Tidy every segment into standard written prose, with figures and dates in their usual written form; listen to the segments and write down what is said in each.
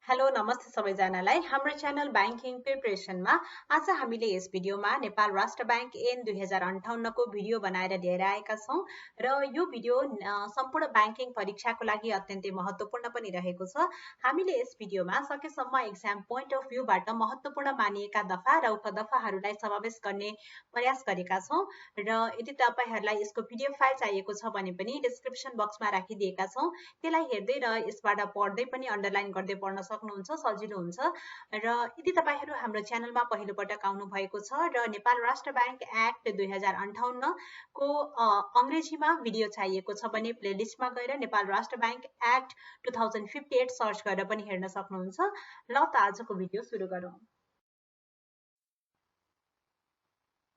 Hello नमस्ते सबैजनालाई हाम्रो च्यानल ब्याङ्किङ प्रिपरेसनमा आज हामीले यस भिडियोमा नेपाल राष्ट्र ब्याङ्क ऐन 2058 को भिडियो बनाएर लिएर आएका छौं र यो भिडियो सम्पूर्ण ब्याङ्किङ परीक्षाको लागि अत्यन्तै महत्त्वपूर्ण पनि रहेको छ। हामीले यस भिडियोमा सकेसम्म एक्जाम पोइन्ट अफ भ्यूबाट महत्त्वपूर्ण मानिएका दफा र उपदफाहरूलाई समावेश गर्ने प्रयास गरेका छौं र यदि तपाईहरुलाई यसको पीडीएफ फाइल चाहिएको छ भने पनि डिस्क्रिप्सन बक्समा राखिदिएका छौं, त्यसलाई हेर्दै र यसबाट पढ्दै पनि अन्डरलाइन गर्दै पढ्न सक्नुहुन्छ, सजिलो हुन्छ। र यदि तपाईहरु हाम्रो च्यानलमा पहिलो पटक आउनु भएको छ र नेपाल राष्ट्र ब्याङ्क एक्ट 2058 को अंग्रेजीमा भिडियो चाहिएको छ भने प्लेलिस्टमा गएर नेपाल राष्ट्र ब्याङ्क एक्ट 2058 सर्च गरेर पनि हेर्न सक्नुहुन्छ। ल त आजको भिडियो सुरु गरौँ।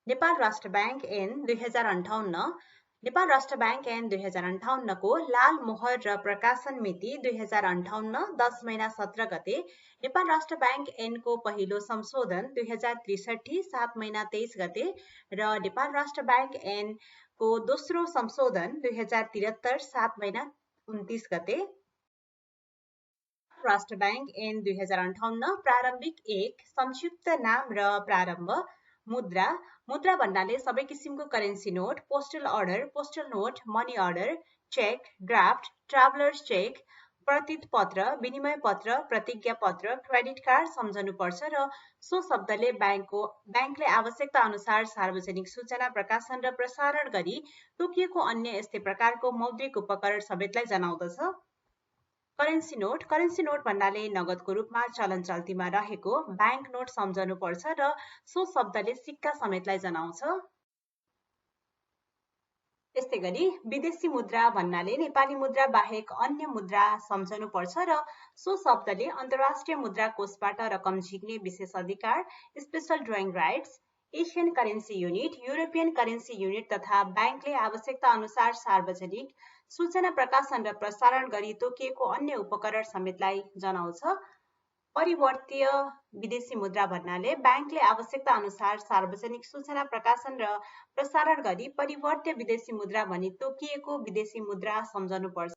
नेपाल राष्ट्र ब्याङ्क ऐन 2058 नेपाल राष्ट्र ब्याङ्क ऐन 2058 को लाल मोहर र प्रकाशन मिति 2058 10 महिना 17 गते, नेपाल राष्ट्र ब्याङ्क ऐन को पहिलो संशोधन 2063 7 महिना 23 गते र नेपाल राष्ट्र ब्याङ्क ऐन को दोस्रो संशोधन 2073 7 महिना 29 गते। राष्ट्र ब्याङ्क ऐन 2058 प्रारम्भिक 1 संक्षिप्त नाम र प्रारम्भ। मुद्रा भन्नाले सबै किसिमको currency note, postal order, postal note, money order, cheque, draft, travellers cheque, प्रतित पत्र, विनिमय पत्र, प्रतिज्ञा पत्र, क्रेडिट कार्ड सम्झनु पर्छ र सो शब्दले ब्याङ्कले आवश्यकता अनुसार सार्वजनिक सूचना प्रकाशन र प्रसारण गरी तोकिएको अन्य यस्तै प्रकारको मौद्रिक उपकरण समेतलाई जनाउँदछ। करेन्सी नोट भन्नाले नगदको रूपमा चलन चल्तीमा रहेको ब्याङ्क नोट सम्झनु पर्छ र सो शब्दले सिक्का समेतलाई जनाउँछ। त्यस्तै गरी विदेशी मुद्रा भन्नाले नेपाली मुद्रा बाहेक अन्य मुद्रा सम्झनु पर्छ र सो शब्दले अन्तर्राष्ट्रिय मुद्रा कोषबाट रकम झिक्ने विशेष अधिकार, special drawing rights, Asian currency unit, European currency unit तथा ब्याङ्कले आवश्यकता अनुसार सार्वजनिक सूचना प्रकाशन र प्रसारण गरी तोकिएको अन्य उपकरण समेतलाई जनाउँछ। परिवर्तीय विदेशी मुद्रा भन्नाले ब्याङ्कले आवश्यकता अनुसार सार्वजनिक सूचना प्रकाशन र प्रसारण गरी परिवर्त्य विदेशी मुद्रा भनी तोकिएको विदेशी मुद्रा सम्झनु पर्छ।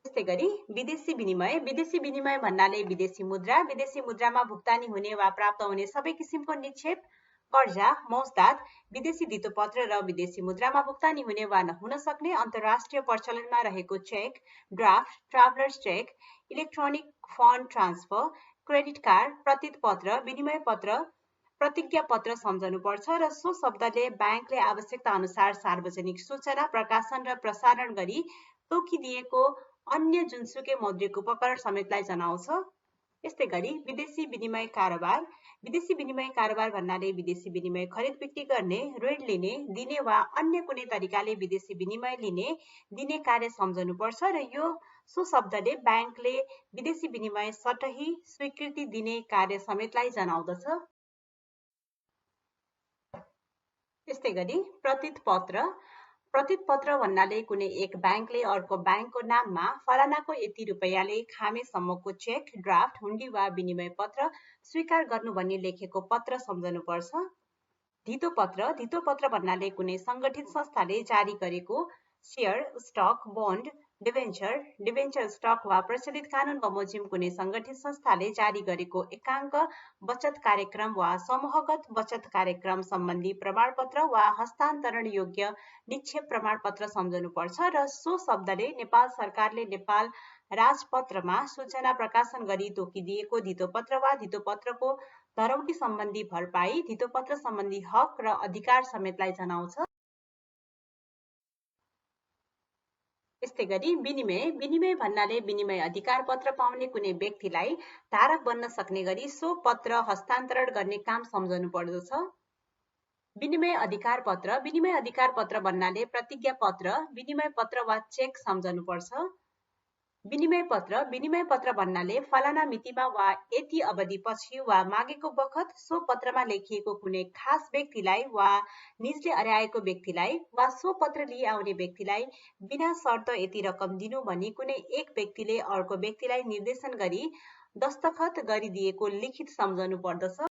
त्यस्तै गरी विदेशी विनिमय भन्नाले विदेशी मुद्रामा भुक्तानी हुने वा प्राप्त हुने सबै किसिमको निक्षेप, कर्जा, मौजदात, विदेशी धितोपत्र र विदेशी मुद्रामा भुक्तानी हुने वा नहुन सक्ने अन्तर्राष्ट्रिय प्रचलनमा रहेको cheque, draft, travellers cheque, electronic fund transfer, credit card, प्रतित पत्र, विनिमय पत्र, प्रतिज्ञा पत्र सम्झनु पर्छ र सो शब्दले ब्याङ्कले आवश्यकता अनुसार सार्वजनिक सूचना प्रकाशन र प्रसारण गरी तोकिदिएको अन्य जुनसुकै मौद्रिक उपकरण समेतलाई जनाउँछ। यस्तै गरी विदेशी विनिमय कारोबार भन्नाले विदेशी विनिमय खरिद बिक्री गर्ने, ऋण लिने, दिने वा अन्य कुनै तरिकाले विदेशी विनिमय लिने, दिने कार्य सम्झनु पर्छ र सो शब्दले ब्याङ्कले विदेशी विनिमय सटही स्वीकृति दिने कार्य समेतलाई जनाउँदछ। त्यस्तै गरी प्रतित पत्र भन्नाले कुनै एक ब्याङ्कले अर्को ब्याङ्कको नाममा फलानाको यति रुपैयाँले खामेसम्मको चेक, ड्राफ्ट, हुन्डी वा विनिमय पत्र स्वीकार गर्नु भनी लेखेको पत्र सम्झनु पर्छ। धितोपत्र भन्नाले कुनै संगठित संस्थाले जारी गरेको share, stock, bond, debenture stock वा प्रचलित कानून बमोजिम कुनै संगठित संस्थाले जारी गरेको एकाङ्क बचत कार्यक्रम वा समूहगत बचत कार्यक्रम सम्बन्धी प्रमाणपत्र वा हस्तान्तरण योग्य निक्षेप प्रमाणपत्र सम्झनु पर्छ र सो शब्दले नेपाल सरकारले नेपाल राजपत्रमा सूचना प्रकाशन गरी तोकिदिएको धितोपत्र वा धितोपत्रको धरौटी सम्बन्धी भरपाई, धितोपत्र सम्बन्धी हक र अधिकार समेतलाई जनाउँछ। यस्तै गरी विनिमय भन्नाले विनिमय अधिकार पत्र पाउने कुनै व्यक्तिलाई धारक बन्न सक्ने गरी सो पत्र हस्तान्तरण गर्ने काम सम्झनु पर्दछ। विनिमय अधिकार पत्र भन्नाले प्रतिज्ञा पत्र, विनिमय पत्र वा चेक सम्झनु पर्छ। विनिमय पत्र भन्नाले फलाना मितिमा वा यति अवधिपछि वा मागेको बखत सो पत्रमा लेखिएको कुनै खास व्यक्तिलाई वा निजले अर्याएको व्यक्तिलाई वा सो पत्र लिई आउने व्यक्तिलाई बिना शर्त यति रकम दिनु भनी कुनै एक व्यक्तिले अर्को व्यक्तिलाई निर्देशन गरी दस्तखत गरिदिएको लिखित सम्झनु पर्दछ।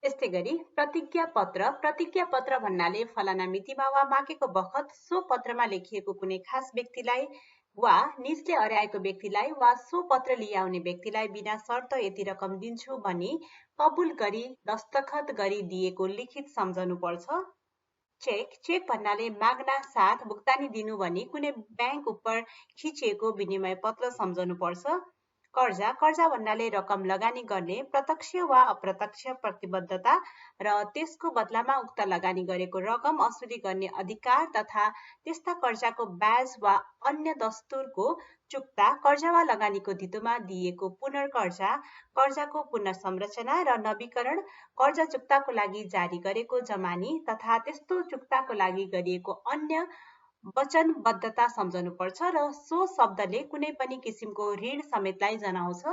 यस्तै गरी प्रतिज्ञा पत्र भन्नाले फलाना मितिमा वा मागेको बखत सो पत्रमा लेखिएको कुनै खास व्यक्तिलाई वा निजले अर्याएको व्यक्तिलाई वा सो पत्र लिआउने व्यक्तिलाई बिना शर्त यति रकम दिन्छु भनी कबुल गरी दस्तखत गरी दिएको लिखित सम्झनु पर्छ। चेक भन्नाले माग्ना साथ भुक्तानी दिनु भनी कुनै ब्याङ्क उप खिचिएको विनिमय पत्र सम्झनु पर्छ। कर्जा भन्नाले रकम लगानी गर्ने प्रत्यक्ष वा अप्रत्यक्ष प्रतिबद्धता र त्यसको बदलामा उक्त लगानी गरेको रकम असुली गर्ने अधिकार तथा त्यस्ता कर्जाको ब्याज वा अन्य दस्तुरको चुक्ता, कर्जा वा लगानीको धितोमा दिएको पुनर्कर्जा, कर्जाको पुनर्संरचना र नवीकरण, कर्जा चुक्ताको लागि जारी गरेको जमानी तथा त्यस्तो चुक्ताको लागि गरिएको अन्य वचनबद्धता सम्झनु पर्छ र सो शब्दले कुनै पनि किसिमको ऋण समेतलाई जनाउँछ।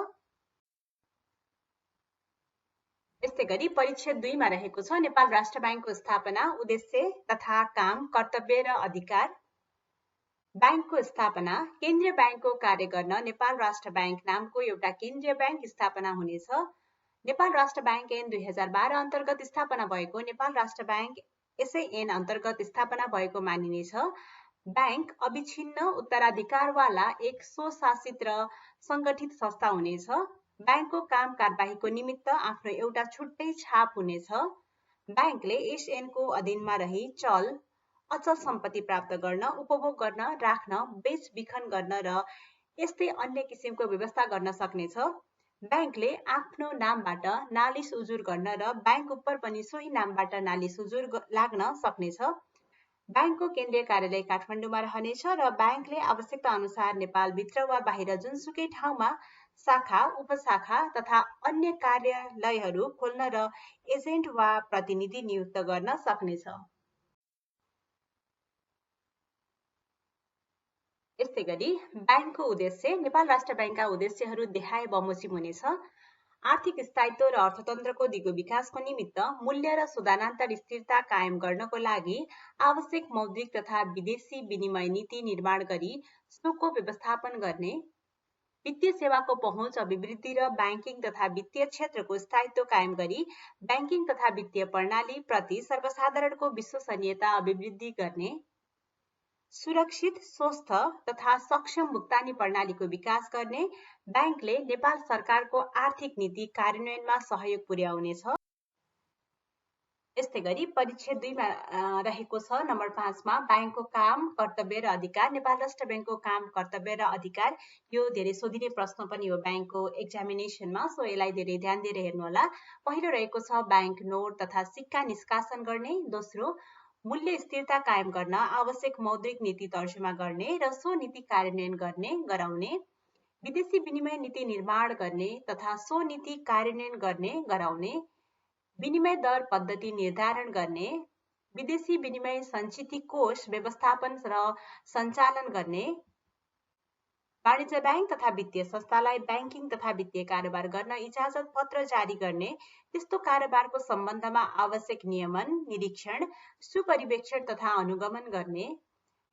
यस्तै गरी परिच्छेद 2 मा रहेको छ नेपाल राष्ट्र ब्याङ्कको स्थापना, उद्देश्य तथा काम, कर्तव्य र अधिकार। ब्याङ्कको स्थापना, केन्द्रीय ब्याङ्कको कार्य गर्न नेपाल राष्ट्र ब्याङ्क नामको एउटा केन्द्रीय ब्याङ्क स्थापना हुनेछ। नेपाल राष्ट्र ब्याङ्क ऐन 2012 अन्तर्गत स्थापना भएको नेपाल राष्ट्र ब्याङ्क यसै ऐन अन्तर्गत स्थापना भएको मानिनेछ। ब्याङ्क अविच्छिन्न उत्तराधिकारवाला एक स्वशासित र सङ्गठित संस्था हुनेछ। ब्याङ्कको काम कारबाहीको निमित्त आफ्नो एउटा छुट्टै छाप हुनेछ। ब्याङ्कले यस ऐनको अधीनमा रही चल अचल सम्पत्ति प्राप्त गर्न, उपभोग गर्न, राख्न, बेचबिखन गर्न र यस्तै अन्य किसिमको व्यवस्था गर्न सक्नेछ। ब्याङ्कले आफ्नो नामबाट नालिस उजुर गर्न र ब्याङ्क उपर पनि सोही नामबाट नालिस उजुर लाग्न सक्नेछ। ब्याङ्कको केन्द्रीय कार्यालय काठमाडौँमा रहनेछ र ब्याङ्कले आवश्यकता अनुसार नेपालभित्र वा बाहिर जुनसुकै ठाउँमा शाखा, उपशाखा तथा अन्य कार्यालयहरू खोल्न र एजेन्ट वा प्रतिनिधि नियुक्त गर्न सक्नेछ। यस्तै गरी ब्याङ्कको उद्देश्य, नेपाल राष्ट्र ब्याङ्कका उद्देश्यहरू देखाए बमोजिम हुनेछ। आर्थिक स्थायित्व र अर्थतन्त्रको दिगो विकासको निमित्त मूल्य र सुधारान्तर स्थिरता कायम गर्नको लागि आवश्यक मौद्रिक तथा विदेशी विनिमय नीति निर्माण गरी सोको व्यवस्थापन गर्ने, वित्तीय सेवाको पहुँच, अभिवृद्धि र ब्याङ्किङ तथा वित्तीय क्षेत्रको स्थायित्व कायम गरी ब्याङ्किङ तथा वित्तीय प्रणाली प्रति सर्वसाधारणको विश्वसनीयता अभिवृद्धि गर्ने, सुरक्षित, स्वस्थ तथा सक्षम भुक्तानी प्रणालीको विकास गर्ने, ब्याङ्कले नेपाल सरकारको आर्थिक नीति कार्यान्वयनमा सहयोग पुर्याउनेछ। यस्तै गरी परिच्छेद 2 मा रहेको छ नम्बर 5 मा ब्याङ्कको काम, कर्तव्य र अधिकार। नेपाल राष्ट्र ब्याङ्कको काम, कर्तव्य र अधिकार यो धेरै सोधिने प्रश्न पनि हो ब्याङ्कको एक्जामिनेसनमा, सो यसलाई धेरै ध्यान दिएर हेर्नु होला। पहिलो रहेको छ ब्याङ्क नोट तथा सिक्का निष्कासन गर्ने, दोस्रो मूल्य स्थिरता कायम गर्न आवश्यक मौद्रिक नीति तर्जुमा गर्ने र सो नीति कार्यान्वयन गर्ने गराउने, विदेशी विनिमय नीति निर्माण गर्ने तथा सो नीति कार्यान्वयन गर्ने गराउने, विनिमय दर पद्धति निर्धारण गर्ने, विदेशी विनिमय सञ्चिति कोष व्यवस्थापन र सञ्चालन गर्ने, वाणिज्य ब्याङ्क तथा वित्तीय संस्थालाई ब्याङ्किङ तथा वित्तीय कारोबार गर्न इजाजत पत्र जारी गर्ने, त्यस्तो कारोबारको सम्बन्धमा आवश्यक नियमन, निरीक्षण, सुपरिवेक्षण तथा अनुगमन गर्ने,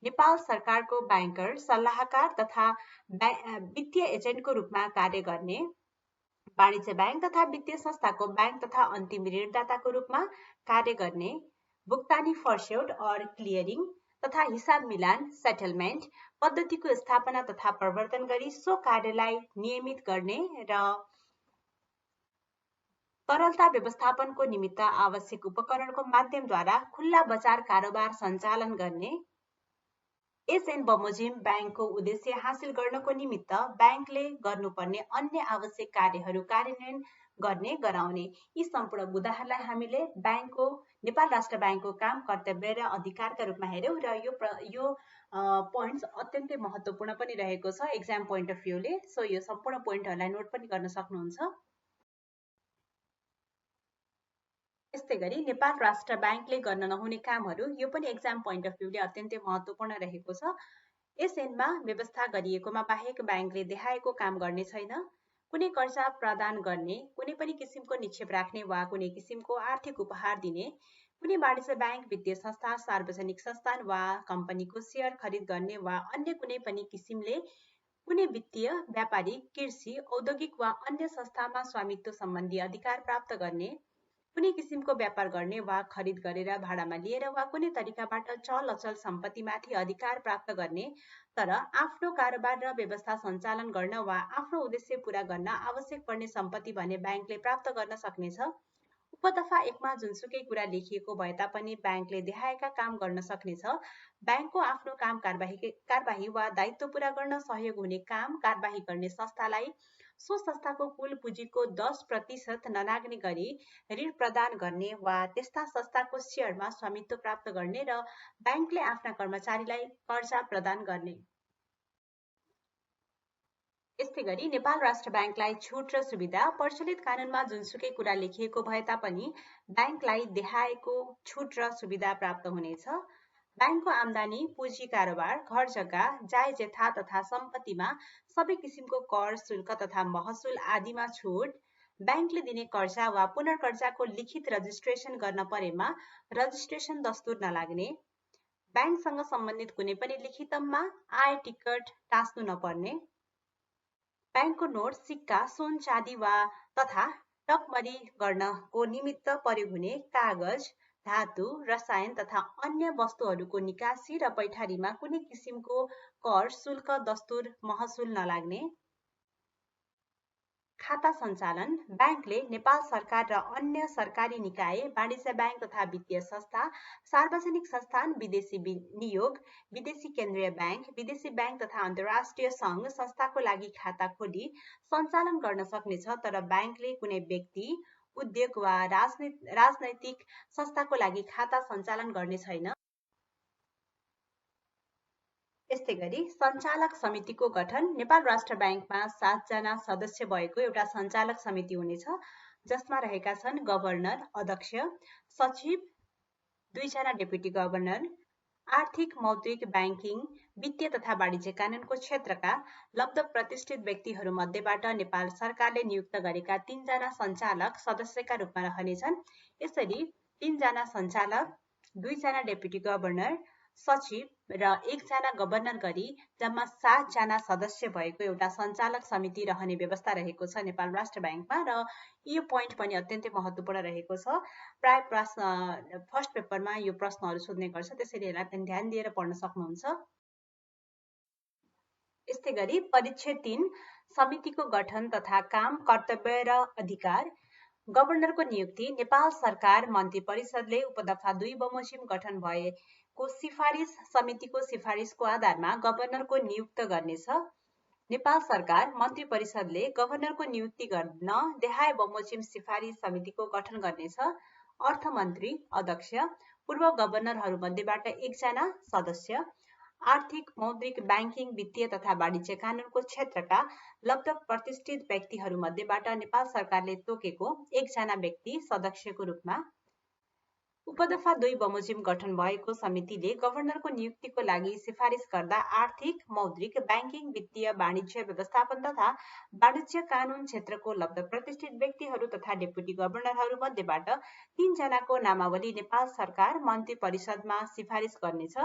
नेपाल सरकारको ब्याङ्कर, सल्लाहकार तथा वित्तीय एजेन्टको रूपमा कार्य गर्ने, वाणिज्य ब्याङ्क तथा वित्तीय संस्थाको ब्याङ्क तथा अन्तिम ऋणदाताको रूपमा कार्य गर्ने, भुक्तानी फर्स्यौट और क्लियरिङ तथा हिसाब मिलान, सेटलमेन्ट पद्धतिको स्थापना तथा प्रवर्तन गरी सो कार्यलाई नियमित गर्ने र तरलता व्यवस्थापनको निमित्त आवश्यक उपकरणको माध्यमद्वारा खुल्ला बजार कारोबार सञ्चालन गर्ने। यस ऐन बमोजिम ब्याङ्कको उद्देश्य हासिल गर्नको निमित्त ब्याङ्कले गर्नुपर्ने अन्य आवश्यक कार्यहरू कार्यान्वयन गर्ने गराउने। यी सम्पूर्ण मुद्दाहरूलाई हामीले ब्याङ्कको, नेपाल राष्ट्र ब्याङ्कको काम, कर्तव्य र अधिकारका रूपमा हेर्यौं र यो पोइन्ट्स अत्यन्तै महत्त्वपूर्ण पनि रहेको छ एक्जाम पोइन्ट अफ भ्यूले। सो यो सम्पूर्ण पोइन्टहरूलाई नोट पनि गर्न सक्नुहुन्छ। यस्तै गरी नेपाल राष्ट्र ब्याङ्कले गर्न नहुने कामहरू, यो पनि एक्जाम पोइन्ट अफ भ्यूले अत्यन्तै महत्त्वपूर्ण रहेको छ। यस ऐनमा व्यवस्था गरिएकोमा बाहेक ब्याङ्कले देखाएको काम गर्ने छैन। कुनै कर्जा प्रदान गर्ने, कुनै पनि किसिमको निक्षेप राख्ने वा कुनै किसिमको आर्थिक उपहार दिने, कुनै वाणिज्य ब्याङ्क, वित्तीय संस्था, सार्वजनिक संस्थान वा कम्पनीको सेयर खरिद गर्ने वा अन्य कुनै पनि किसिमले कुनै वित्तीय, व्यापारिक, कृषि, औद्योगिक वा अन्य संस्थामा स्वामित्व सम्बन्धी अधिकार प्राप्त गर्ने, कुनै किसिमको व्यापार गर्ने वा खरिद गरेर भाडामा लिएर वा कुनै तरिकाबाट चल अचल सम्पत्तिमाथि अधिकार प्राप्त गर्ने तर आफ्नो कारोबार र व्यवस्था सञ्चालन गर्न वा आफ्नो उद्देश्य पूरा गर्न आवश्यक पर्ने सम्पत्ति भने ब्याङ्कले प्राप्त गर्न सक्नेछ। उपदफा 1 मा जुनसुकै कुरा लेखिएको भए तापनि ब्याङ्कले देखाएका काम गर्न सक्नेछ। ब्याङ्कको आफ्नो काम कारबाही वा दायित्व पूरा गर्न सहयोग हुने काम कारबाही गर्ने संस्थालाई सो संस्थाको कुल पुँजीको 10% ननाग्ने गरी ऋण प्रदान गर्ने वा त्यस्ता संस्थाको सेयरमा स्वामित्व प्राप्त गर्ने र ब्याङ्कले आफ्ना कर्मचारीलाई कर्जा प्रदान गर्ने। यस्तै गरी नेपाल राष्ट्र ब्याङ्कलाई छुट र सुविधा प्रचलित कानूनमा जुनसुकै कुरा लेखिएको भए तापनि ब्याङ्कलाई देखाएको छुट र सुविधा प्राप्त हुनेछ। ब्याङ्कको आम्दानी, पुँजी कारोबार, घर जग्गा, जायज यथा तथा सम्पत्तिमा सबै किसिमको कर, शुल्क तथा महसुल आदिमा छुट, ब्याङ्कले दिने कर्जा वा पुनर्कर्जाको लिखित रजिस्ट्रेसन गर्न परेमा रजिस्ट्रेसन दस्तुर नलाग्ने, ब्याङ्कसँग सम्बन्धित कुनै पनि लिखितमा आय टिकट टाँस्नु नपर्ने, ब्याङ्कको नोट, सिक्का, सुन, चाँदी वा तथा टकमरी गर्नको निमित्त प्रयोग हुने कागज, धातु, रसायन तथा अन्य वस्तुहरूको निकासी र पैठारीमा कुनै किसिमको कर, शुल्क, दस्तुर, महसुल नलाग्ने। खाता सञ्चालन, ब्याङ्कले नेपाल सरकार र अन्य सरकारी निकाय, वाणिज्य ब्याङ्क तथा वित्तीय संस्था, सार्वजनिक संस्थान, विदेशी नियोग, विदेशी केन्द्रीय ब्याङ्क, विदेशी ब्याङ्क तथा अन्तर्राष्ट्रिय सङ्घ संस्थाको लागि खाता खोली सञ्चालन गर्न सक्नेछ तर ब्याङ्कले कुनै व्यक्ति, उद्योग वा राजनैतिक संस्थाको लागि खाता सञ्चालन गर्ने छैन। यस्तै गरी सञ्चालक समितिको गठन, नेपाल राष्ट्र ब्याङ्कमा 7 जना सदस्य भएको एउटा सञ्चालक समिति हुनेछ जसमा रहेका छन् गभर्नर, अध्यक्ष, सचिव, 2 जना डेपुटी गभर्नर, आर्थिक, मौद्रिक, ब्याङ्किङ, वित्तीय तथा वाणिज्य कानूनको क्षेत्रका लब्ध प्रतिष्ठित व्यक्तिहरू मध्येबाट नेपाल सरकारले नियुक्त गरेका 3 जना सञ्चालक सदस्यका रूपमा रहनेछन्। यसरी 3 जना सञ्चालक, 2 जना डेपुटी गभर्नर, सचिव र 1 जना गभर्नर गरी जम्मा 7 जना सदस्य भएको एउटा सञ्चालक समिति रहने व्यवस्था रहेको छ नेपाल राष्ट्र ब्याङ्कमा र यो पोइन्ट पनि अत्यन्तै महत्त्वपूर्ण रहेको छ। प्राय प्रश्न फर्स्ट पेपरमा यो प्रश्नहरू सोध्ने गर्छ, त्यसैले यसलाई पनि ध्यान दिएर पढ्न सक्नुहुन्छ। यस्तै गरी परिच्छेद 3 समितिको गठन तथा काम, कर्तव्य र अधिकार, गभर्नरको नियुक्ति, नेपाल सरकार मन्त्री परिषदले उपदफा 2 बमोजिम गठन भएको सिफारिस समितिको सिफारिसको आधारमा गभर्नरको नियुक्त गर्नेछ। नेपाल सरकार मन्त्री परिषदले गभर्नरको नियुक्ति गर्न देहाय बमोजिम सिफारिस समितिको गठन गर्नेछ। अर्थमन्त्री, अध्यक्ष, पूर्व गभर्नरहरू मध्येबाट 1 जना सदस्य, आर्थिक, मौद्रिक, ब्याङ्किङ, वित्तीय तथा वाणिज्य कानूनको क्षेत्रका लब्ध प्रतिष्ठित व्यक्तिहरू मध्येबाट नेपाल सरकारले तोकेको 1 जना व्यक्ति सदस्यको रूपमा। उपदफा 2 बमोजिम गठन भएको समितिले गभर्नरको नियुक्तिको लागि सिफारिस गर्दा आर्थिक, मौद्रिक, ब्याङ्किङ, वित्तीय, वाणिज्य व्यवस्थापन तथा वाणिज्य कानून क्षेत्रको लब्ध प्रतिष्ठित व्यक्तिहरू तथा डेपुटी गभर्नरहरू मध्येबाट 3 जनाको नामावली नेपाल सरकार मन्त्री परिषदमा सिफारिस गर्नेछ।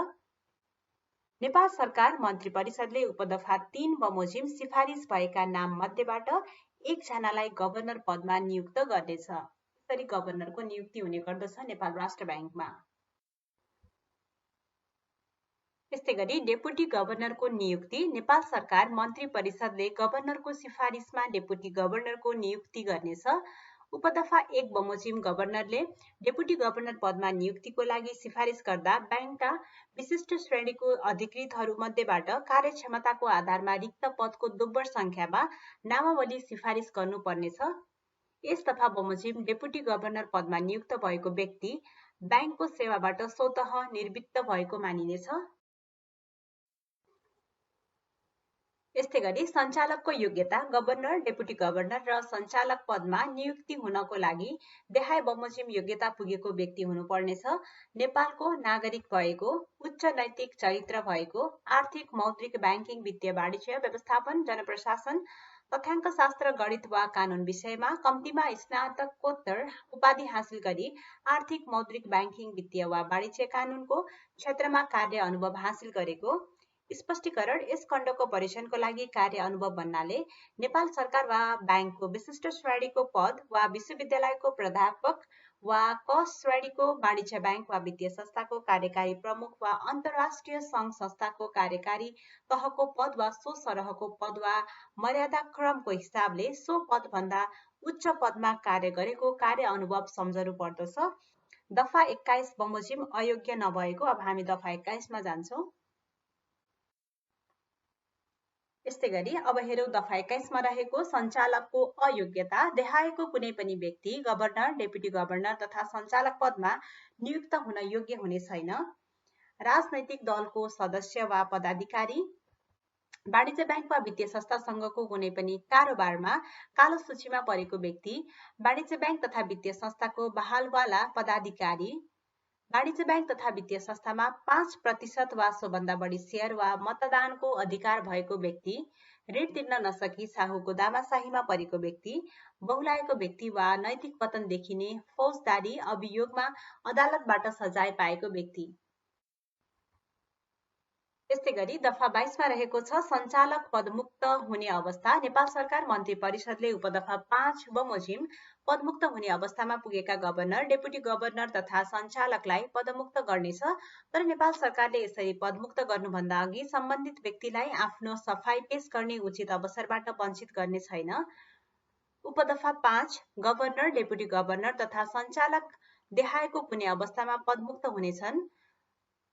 नेपाल सरकार मन्त्री परिषदले उपदफा 3 बमोजिम सिफारिस भएका नाम मध्येबाट 1 जनालाई गभर्नर पदमा नियुक्त गर्नेछ। यसरी गभर्नरको नियुक्ति हुने गर्दछ नेपाल राष्ट्र ब्याङ्कमा। यस्तै गरी डेपुटी गभर्नरको नियुक्ति, नेपाल सरकार मन्त्री परिषदले गभर्नरको सिफारिसमा डेपुटी गभर्नरको नियुक्ति गर्नेछ। उपदफा 1 बमोजिम गभर्नरले डेपुटी गभर्नर पदमा नियुक्तिको लागि सिफारिस गर्दा ब्याङ्कका विशिष्ट श्रेणीको अधिकृतहरू मध्येबाट कार्यक्षमताको आधारमा रिक्त पदको दोब्बर सङ्ख्यामा नामावली सिफारिस गर्नुपर्नेछ। यस दफा बमोजिम डेपुटी गभर्नर पदमा नियुक्त भएको व्यक्ति ब्याङ्कको सेवाबाट स्वतः निवृत्त भएको मानिनेछ। यस्तै गरी सञ्चालकको योग्यता, गभर्नर, डेपुटी गभर्नर र सञ्चालक पदमा नियुक्ति हुनको लागि देहाय बमोजिम योग्यता पुगेको व्यक्ति हुनुपर्नेछ। नेपालको नागरिक भएको, उच्च नैतिक चरित्र भएको, आर्थिक, मौद्रिक, ब्याङ्किङ, वित्तीय, वाणिज्य व्यवस्थापन, जनप्रशासन, तथ्याङ्कशास्त्र, गणित वा कानून विषयमा कम्तीमा स्नातकोत्तर उपाधि हासिल गरी आर्थिक, मौद्रिक, ब्याङ्किङ, वित्तीय वा वाणिज्य कानूनको क्षेत्रमा कार्य अनुभव हासिल गरेको। स्पष्टीकरण, यस खण्डको परीक्षणको लागि कार्य अनुभव भन्नाले नेपाल सरकार वा ब्याङ्कको विशिष्ट श्रेणीको पद वा विश्वविद्यालयको प्राध्यापक वा क श्रेणीको वाणिज्य बैंक वा वित्तीय संस्थाको कार्यकारी प्रमुख वा अन्तर्राष्ट्रिय सङ्घ संस्थाको कार्यकारी तहको पद वा सो सरहको पद वा मर्यादाक्रमको हिसाबले सो पदभन्दा उच्च पदमा कार्य गरेको कार्य अनुभव सम्झनु पर्दछ। दफा 21 बमोजिम अयोग्य नभएको। अब हामी दफा 21 मा जान्छौँ। यस्तै गरी अब हेरौँ दफा 21 मा रहेको सञ्चालकको अयोग्यता। देखाएको कुनै पनि व्यक्ति गभर्नर, डेपुटी गभर्नर तथा सञ्चालक पदमा नियुक्त हुन योग्य हुने छैन। राजनैतिक दलको सदस्य वा पदाधिकारी, वाणिज्य बैंक वा वित्तीय संस्थासँगको कुनै पनि कारोबारमा कालो सूचीमा परेको व्यक्ति, वाणिज्य बैंक तथा वित्तीय संस्थाको बहालवाला पदाधिकारी, वाणिज्य बैंक तथा वित्तीय संस्थामा 5% वा सोभन्दा बढी सेयर वा मतदानको अधिकार भएको व्यक्ति, ऋण तिर्न नसकी साहुको दामासाहीमा परेको व्यक्ति, बहुलाएको व्यक्ति वा नैतिक पतन देखिने फौजदारी अभियोगमा अदालतबाट सजाय पाएको व्यक्ति। यस्तै गरी दफा 22 मा रहेको छ सञ्चालक पदमुक्त हुने अवस्था। नेपाल सरकार मन्त्री परिषदले उपदफा 5 बमोजिम पदमुक्त हुने अवस्थामा पुगेका गभर्नर, डेपुटी गभर्नर तथा सञ्चालकलाई पदमुक्त गर्नेछ। तर नेपाल सरकारले यसरी पदमुक्त गर्नुभन्दा अघि सम्बन्धित व्यक्तिलाई आफ्नो सफाई पेश गर्ने उचित अवसरबाट वञ्चित गर्ने छैन। उपदफा 5 गभर्नर, डेपुटी गभर्नर तथा सञ्चालक देखाएको कुनै अवस्थामा पदमुक्त हुनेछन्।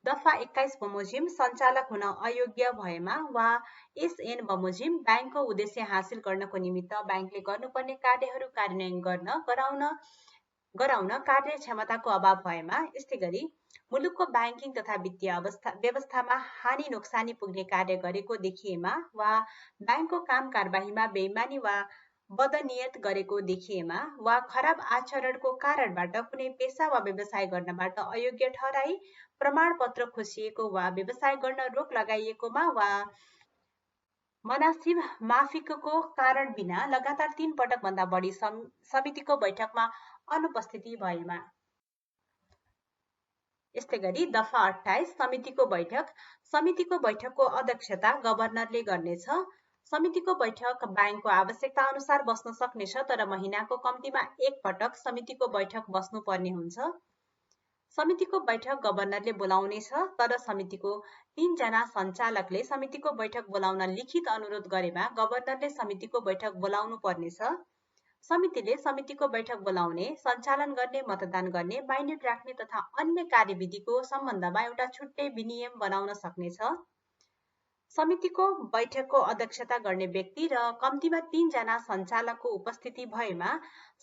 दफा 21 बमोजिम सञ्चालक हुन अयोग्य भएमा वा SN बमोजिम बैंकको उद्देश्य हासिल गर्नको निमित्त बैंकले गर्नुपर्ने कार्यहरू कार्यान्वयन गराउन कार्य क्षमताको अभाव भएमा। यस्तै गरी मुलुकको बैंकिङ तथा वित्तीय व्यवस्थामा हानि नोक्सानी पुग्ने कार्य गरेको देखिएमा वा बैंकको काम कारबाहीमा बेइमानी वा बदनियत गरेको देखिएमा वा खराब आचरणको कारणबाट कुनै पेशा वा व्यवसाय गर्नबाट अयोग्य ठहराई प्रमाणपत्र खोसिएको वा व्यवसाय गर्न रोक लगाइएकोमा वा मनासिब माफिकको कारण बिना लगातार 3 पटक भन्दा बढी समितिको बैठकमा अनुपस्थिति भएमा। यस्तै गरी दफा 28 समितिको बैठक। समितिको बैठकको अध्यक्षता गभर्नरले गर्नेछ। समितिको बैठक बैंकको आवश्यकता अनुसार बस्न सक्नेछ, तर महिनाको कम्तीमा 1 पटक समितिको बैठक बस्नुपर्ने हुन्छ। समितिको बैठक गभर्नरले बोलाउनेछ, तर समितिको 3 जना सञ्चालकले समितिको बैठक बोलाउन लिखित अनुरोध गरेमा गभर्नरले समितिको बैठक बोलाउनु पर्नेछ। समितिले समितिको बैठक बोलाउने, सञ्चालन गर्ने, मतदान गर्ने, माइनेट राख्ने तथा अन्य कार्यविधिको सम्बन्धमा एउटा छुट्टै विनियम बनाउन सक्नेछ। समितिको बैठकको अध्यक्षता गर्ने व्यक्ति र कम्तीमा 3 जना सञ्चालकको उपस्थिति भएमा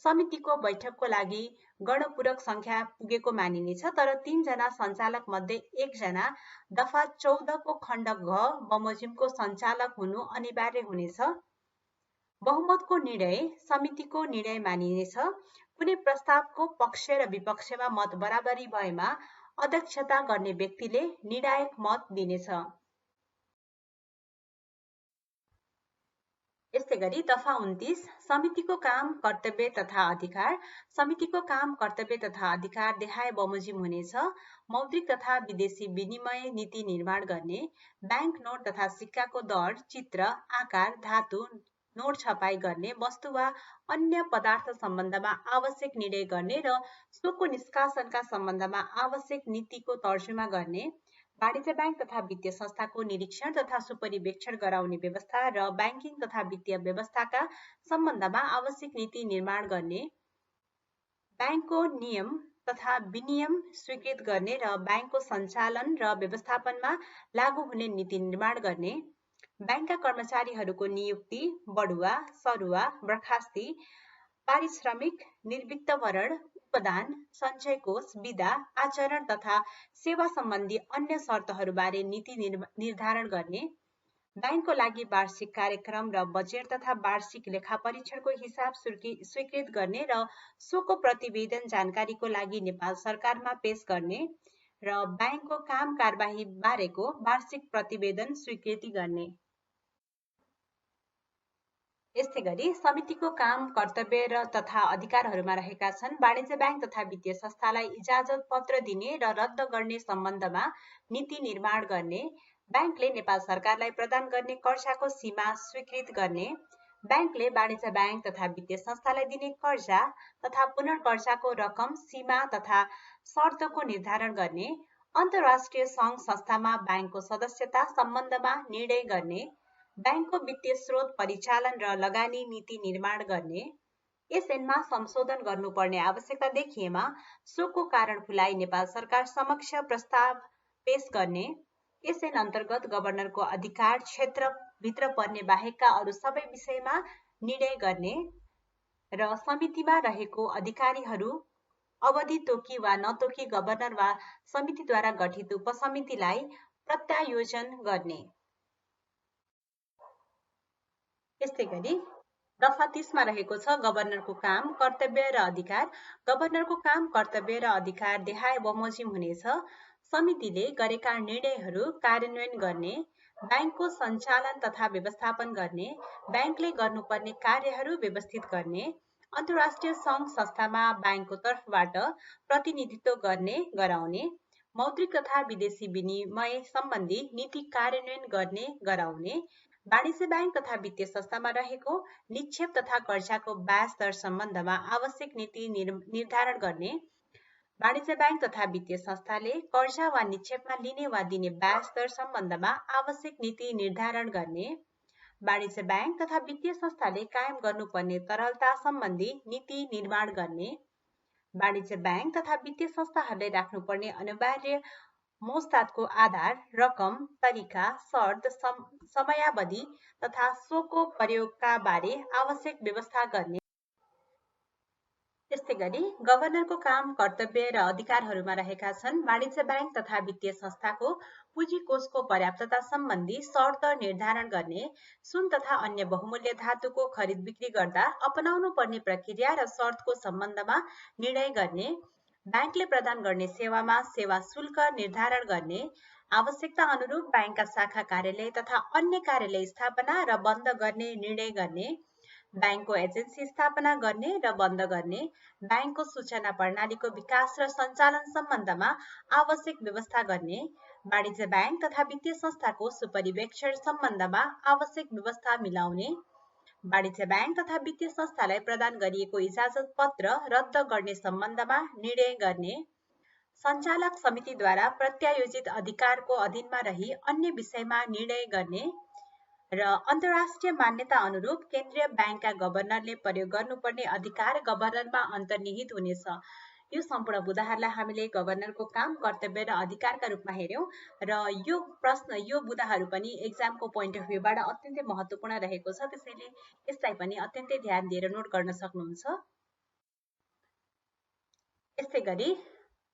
समितिको बैठकको लागि गणपूरक संख्या पुगेको मानिनेछ, तर 3 जना सञ्चालक मध्ये 1 जना दफा 14 को खण्ड घ बमोजिमको सञ्चालक हुनु अनिवार्य हुनेछ। बहुमतको निर्णय समितिको निर्णय मानिनेछ। कुनै प्रस्तावको पक्ष र विपक्षमा मत बराबरी भएमा अध्यक्षता गर्ने व्यक्तिले निर्णायक मत दिनेछ। यस्तै गरी दफा 29 समितिको काम, कर्तव्य तथा अधिकार। समितिको काम, कर्तव्य तथा अधिकार देखाए बमोजिम हुनेछ। मौद्रिक तथा विदेशी विनिमय नीति निर्माण गर्ने, बैंक नोट तथा सिक्काको दर, चित्र, आकार, धातु, नोट छपाई गर्ने, वस्तु वा अन्य पदार्थ सम्बन्धमा आवश्यक निर्णय गर्ने र सोको निष्कासनका सम्बन्धमा आवश्यक नीतिको तर्जुमा गर्ने, वाणिज्य बैंक तथा वित्तीय संस्थाको निरीक्षण तथा सुपरिवेक्षण गराउने व्यवस्था र बैंकिङ तथा वित्तीय व्यवस्थाका सम्बन्धमा आवश्यक नीति निर्माण गर्ने, बैंकको नियम तथा विनियम स्वीकृत गर्ने र बैंकको सञ्चालन र व्यवस्थापनमा लागू हुने नीति निर्माण गर्ने, बैंकका कर्मचारीहरूको नियुक्ति, बढुवा, सरुवा, बर्खास्ती, पारिश्रमिक, निर्वित्तवरण, उपदान, सञ्चय कोष, विधा, आचरण तथा सेवा सम्बन्धी अन्य शर्तहरूबारे नीति निर्धारण गर्ने, बैंकको लागि वार्षिक कार्यक्रम र बजेट तथा वार्षिक लेखापरीक्षणको हिसाब स्वीकृत गर्ने र सोको प्रतिवेदन जानकारीको लागि नेपाल सरकारमा पेश गर्ने र बैंकको काम कारबाही बारेको वार्षिक प्रतिवेदन स्वीकृति गर्ने। यस्तै गरी समितिको काम, कर्तव्य र तथा अधिकारहरूमा रहेका छन् वाणिज्य बैंक तथा वित्तीय संस्थालाई इजाजत पत्र दिने र रद्द गर्ने सम्बन्धमा नीति निर्माण गर्ने, बैंकले नेपाल सरकारलाई प्रदान गर्ने कर्जाको सीमा स्वीकृत गर्ने, ब्याङ्कले वाणिज्य ब्याङ्क तथा वित्तीय संस्थालाई दिने कर्जा तथा पुनर्कर्जाको रकम, सीमा तथा शर्तको निर्धारण गर्ने, अन्तर्राष्ट्रिय सङ्घ संस्थामा ब्याङ्कको सदस्यता सम्बन्धमा निर्णय गर्ने, ब्याङ्कको वित्तीय स्रोत परिचालन र लगानी नीति निर्माण गर्ने, यस ऐनमा संशोधन गर्नुपर्ने आवश्यकता देखिएमा सोको कारण खुलाई नेपाल सरकार समक्ष प्रस्ताव पेश गर्ने, यस ऐन अन्तर्गत गभर्नरको अधिकार क्षेत्रभित्र पर्ने बाहेकका अरू सबै विषयमा निर्णय गर्ने र समितिमा रहेको अधिकारीहरू अवधि तोकी वा नतोकी गभर्नर वा समितिद्वारा गठित उपसमितिलाई प्रत्यायोजन गर्ने। यस्तै गरी दफा 30 मा रहेको छ गभर्नरको काम, कर्तव्य र अधिकार। गभर्नरको काम, कर्तव्य र अधिकार देहाय बमोजिम हुनेछ। समितिले गरेका निर्णयहरू कार्यान्वयन गर्ने, ब्याङ्कको सञ्चालन तथा व्यवस्थापन गर्ने, ब्याङ्कले गर्नुपर्ने कार्यहरू व्यवस्थित गर्ने, अन्तर्राष्ट्रिय सङ्घ संस्थामा ब्याङ्कको तर्फबाट प्रतिनिधित्व गर्ने गराउने, मौद्रिक तथा विदेशी विनिमय सम्बन्धी नीति कार्यान्वयन गर्ने गराउने, वाणिज्य ब्याङ्क तथा वित्तीय संस्थामा रहेको निक्षेप तथा कर्जाको ब्याज दर सम्बन्धमा आवश्यक नीति निर्धारण गर्ने, वाणिज्य ब्याङ्क तथा वित्तीय संस्थाले कर्जा वा निक्षेपमा लिने वा दिने ब्याज दर सम्बन्धमा आवश्यक नीति निर्धारण गर्ने, वाणिज्य ब्याङ्क तथा वित्तीय संस्थाले कायम गर्नुपर्ने तरलता सम्बन्धी नीति निर्माण गर्ने, वाणिज्य ब्याङ्क तथा वित्तीय संस्थाहरूले राख्नुपर्ने अनिवार्य मोस्तादको आधार, रकम, तरिका, शर्त, समयावधि तथा सोको प्रयोगका बारे आवश्यक व्यवस्था गर्ने। त्यस्तै गरी गभर्नरको काम, कर्तव्य र अधिकारहरूमा रहेका छन् वाणिज्य ब्याङ्क तथा वित्तीय संस्थाको पुँजी कोषको पर्याप्तता सम्बन्धी शर्त निर्धारण गर्ने, सुन तथा अन्य बहुमूल्य धातुको खरिद बिक्री गर्दा अपनाउनु पर्ने प्रक्रिया र शर्तको सम्बन्धमा निर्णय गर्ने, ब्याङ्कले प्रदान गर्ने सेवामा सेवा शुल्क निर्धारण गर्ने, आवश्यकता अनुरूप ब्याङ्कका शाखा कार्यालय तथा अन्य कार्यालय स्थापना र बन्द गर्ने निर्णय गर्ने, ब्याङ्कको एजेन्सी स्थापना गर्ने र बन्द गर्ने, ब्याङ्कको सूचना प्रणालीको विकास र सञ्चालन सम्बन्धमा आवश्यक व्यवस्था गर्ने, वाणिज्य ब्याङ्क तथा वित्तीय संस्थाको सुपरिवेक्षण सम्बन्धमा आवश्यक व्यवस्था मिलाउने, वाणिज्य ब्याङ्क तथा वित्तीय संस्थालाई प्रदान गरिएको इजाजत पत्र रद्द गर्ने सम्बन्धमा निर्णय गर्ने, सञ्चालक समितिद्वारा प्रत्यायोजित अधिकारको अधीनमा रही अन्य विषयमा निर्णय गर्ने र अन्तर्राष्ट्रिय मान्यता अनुरूप केन्द्रीय ब्याङ्कका गभर्नरले प्रयोग गर्नुपर्ने अधिकार गभर्नरमा अन्तर्निहित हुनेछ। यो सम्पूर्ण बुदाहरूलाई हामीले गभर्नरको काम, कर्तव्य र अधिकारका रूपमा हेर्यौं र यो बुदाहरू पनि एक्जामको पोइन्ट अफ भ्यूबाट अत्यन्तै महत्त्वपूर्ण रहेको छ, त्यसैले यसलाई पनि अत्यन्तै ध्यान दिएर नोट गर्न सक्नुहुन्छ। यस्तै गरी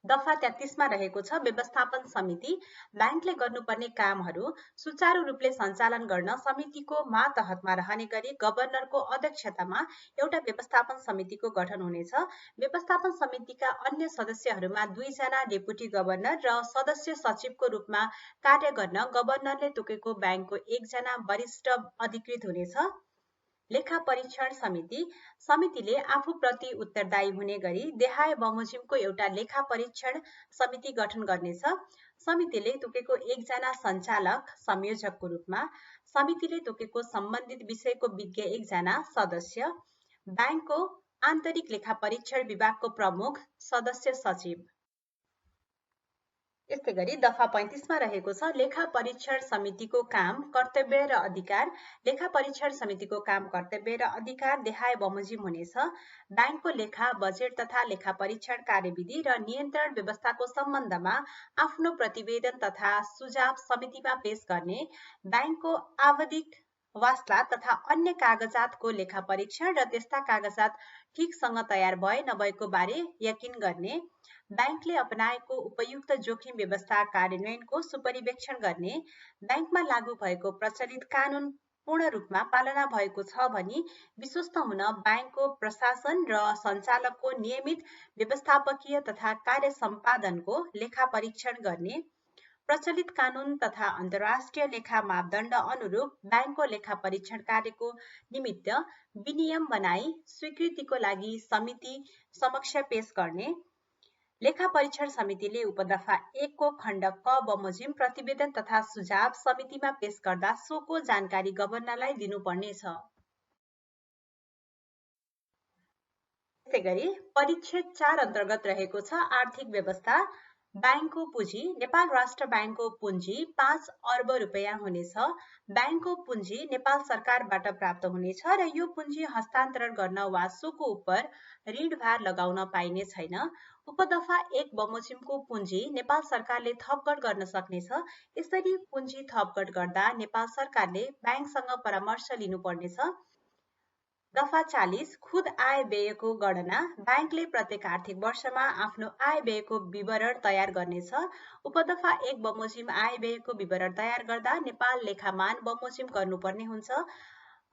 दफा 33 मा रहेको छ व्यवस्थापन समिति। ब्याङ्कले गर्नुपर्ने कामहरू सुचारू रूपले सञ्चालन गर्न समितिको मातहतमा रहने गरी गभर्नरको अध्यक्षतामा एउटा व्यवस्थापन समितिको गठन हुनेछ। व्यवस्थापन समितिका अन्य सदस्यहरूमा 2 जना डेपुटी गभर्नर र सदस्य सचिवको रूपमा कार्य गर्न गभर्नरले तोकेको ब्याङ्कको 1 जना वरिष्ठ अधिकृत हुनेछ। लेखा परीक्षण समिति। समितिले आफूप्रति उत्तरदायी हुने गरी देहाय बमोजिमको एउटा लेखा परीक्षण समिति गठन गर्नेछ। समितिले तोकेको 1 जना सञ्चालक संयोजकको रूपमा, समितिले तोकेको सम्बन्धित विषयको विज्ञ 1 जना सदस्य, ब्याङ्कको आन्तरिक लेखा परीक्षण विभागको प्रमुख, सदस्य सचिव। यस्तै गरी दफा 35 मा रहेको छ लेखा परीक्षण समितिको काम, कर्तव्य र अधिकार। लेखा परीक्षण समितिको काम, कर्तव्य र अधिकार देहाय बमोजिम हुनेछ। ब्याङ्कको लेखा, बजेट तथा लेखा परीक्षण कार्यविधि र नियन्त्रण व्यवस्थाको सम्बन्धमा आफ्नो प्रतिवेदन तथा सुझाव समितिमा पेश गर्ने, ब्याङ्कको आवधिक वास्ता तथा अन्य कागजातको लेखा परीक्षण र त्यस्ता कागजात ठिकसँग तयार भए नभएको बारे यकिन गर्ने, ब्याङ्कले अपनाएको उपयुक्त जोखिम व्यवस्था कार्यान्वयनको सुपरिवेक्षण गर्ने, ब्याङ्कमा लागू भएको प्रचलित कानुन पूर्ण रूपमा पालना भएको छ भनी विश्वस्त हुन ब्याङ्कको प्रशासन र सञ्चालकको नियमित व्यवस्थापकीय तथा कार्य सम्पादनको लेखा परीक्षण गर्ने, प्रचलित कानुन तथा अन्तर्राष्ट्रिय लेखा मापदण्ड अनुरूप ब्याङ्कको लेखा परीक्षण कार्यको निमित्त विनियम बनाई स्वीकृतिको लागि समिति समक्ष पेश गर्ने, लेखा परीक्षण समितिले उपदफा 1 को खण्ड क बमोजिम प्रतिवेदन तथा सुझाव समितिमा पेश गर्दा सोको जानकारी गभर्नरलाई दिनुपर्नेछ। यस्तै गरी परिच्छेद 4 अन्तर्गत रहेको छ आर्थिक व्यवस्था। बैंकको पुँजी। नेपाल राष्ट्र बैंकको पुँजी 5 अर्ब रुपैयाँ हुनेछ। बैंकको पुँजी नेपाल सरकारबाट प्राप्त हुनेछ र यो पुँजी हस्तान्तरण गर्न वा सोको उपर ऋणभार लगाउन पाइने छैन। उपदफा 1 बमोजिमको पुँजी नेपाल सरकारले थपगढ गर्न सक्नेछ। यसरी पुँजी थपगढ गर्दा नेपाल सरकारले बैंकसँग परामर्श लिनुपर्नेछ। दफा 40 खुद आय व्ययको गणना। बैंकले प्रत्येक आर्थिक वर्षमा आफ्नो आय व्ययको विवरण तयार गर्नेछ। उपदफा 1 बमोजिम आय व्ययको विवरण तयार गर्दा नेपाल लेखामान बमोजिम गर्नुपर्ने हुन्छ।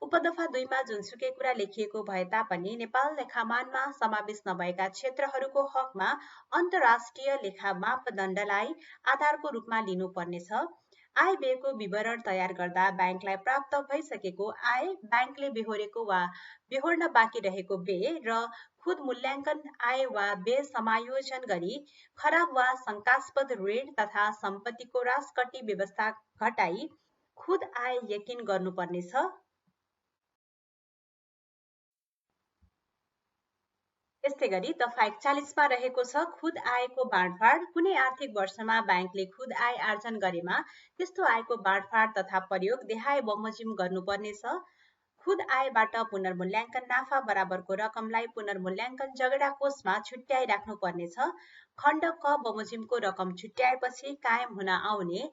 उपदफा 2 मा जुनसुकै कुरा लेखिएको भए तापनि नेपाल लेखामानमा समावेश नभएका क्षेत्रहरूको हकमा अन्तर्राष्ट्रिय लेखा मापदण्डलाई आधारको रूपमा लिनुपर्नेछ। आय व्ययको विवरण तयार गर्दा बैंकलाई प्राप्त भइसकेको आय, बैंकले बेहोरेको वा बेहोर्न बाँकी रहेको व्यय र खुद मूल्याङ्कन आय वा व्यय समायोजन गरी खराब वा शंकास्पद ऋण तथा सम्पत्तिको राजकट्टी व्यवस्था घटाई खुद आय यकिन गर्नुपर्नेछ। यस्तै गरी दफा 41 मा रहेको छ खुद आयको बाँडफाँड। कुनै आर्थिक वर्षमा बैंकले खुद आय आर्जन गरेमा त्यस्तो आयको बाँडफाँड तथा प्रयोग देहाय बमोजिम गर्नुपर्नेछ। खुद आयबाट पुनर्मूल्याङ्कन नाफा बराबरको रकमलाई पुनर्मूल्याङ्कन जगडा कोषमा छुट्याइ राख्नुपर्नेछ। खण्ड क बमोजिमको रकम छुट्याएपछि कायम हुन आउने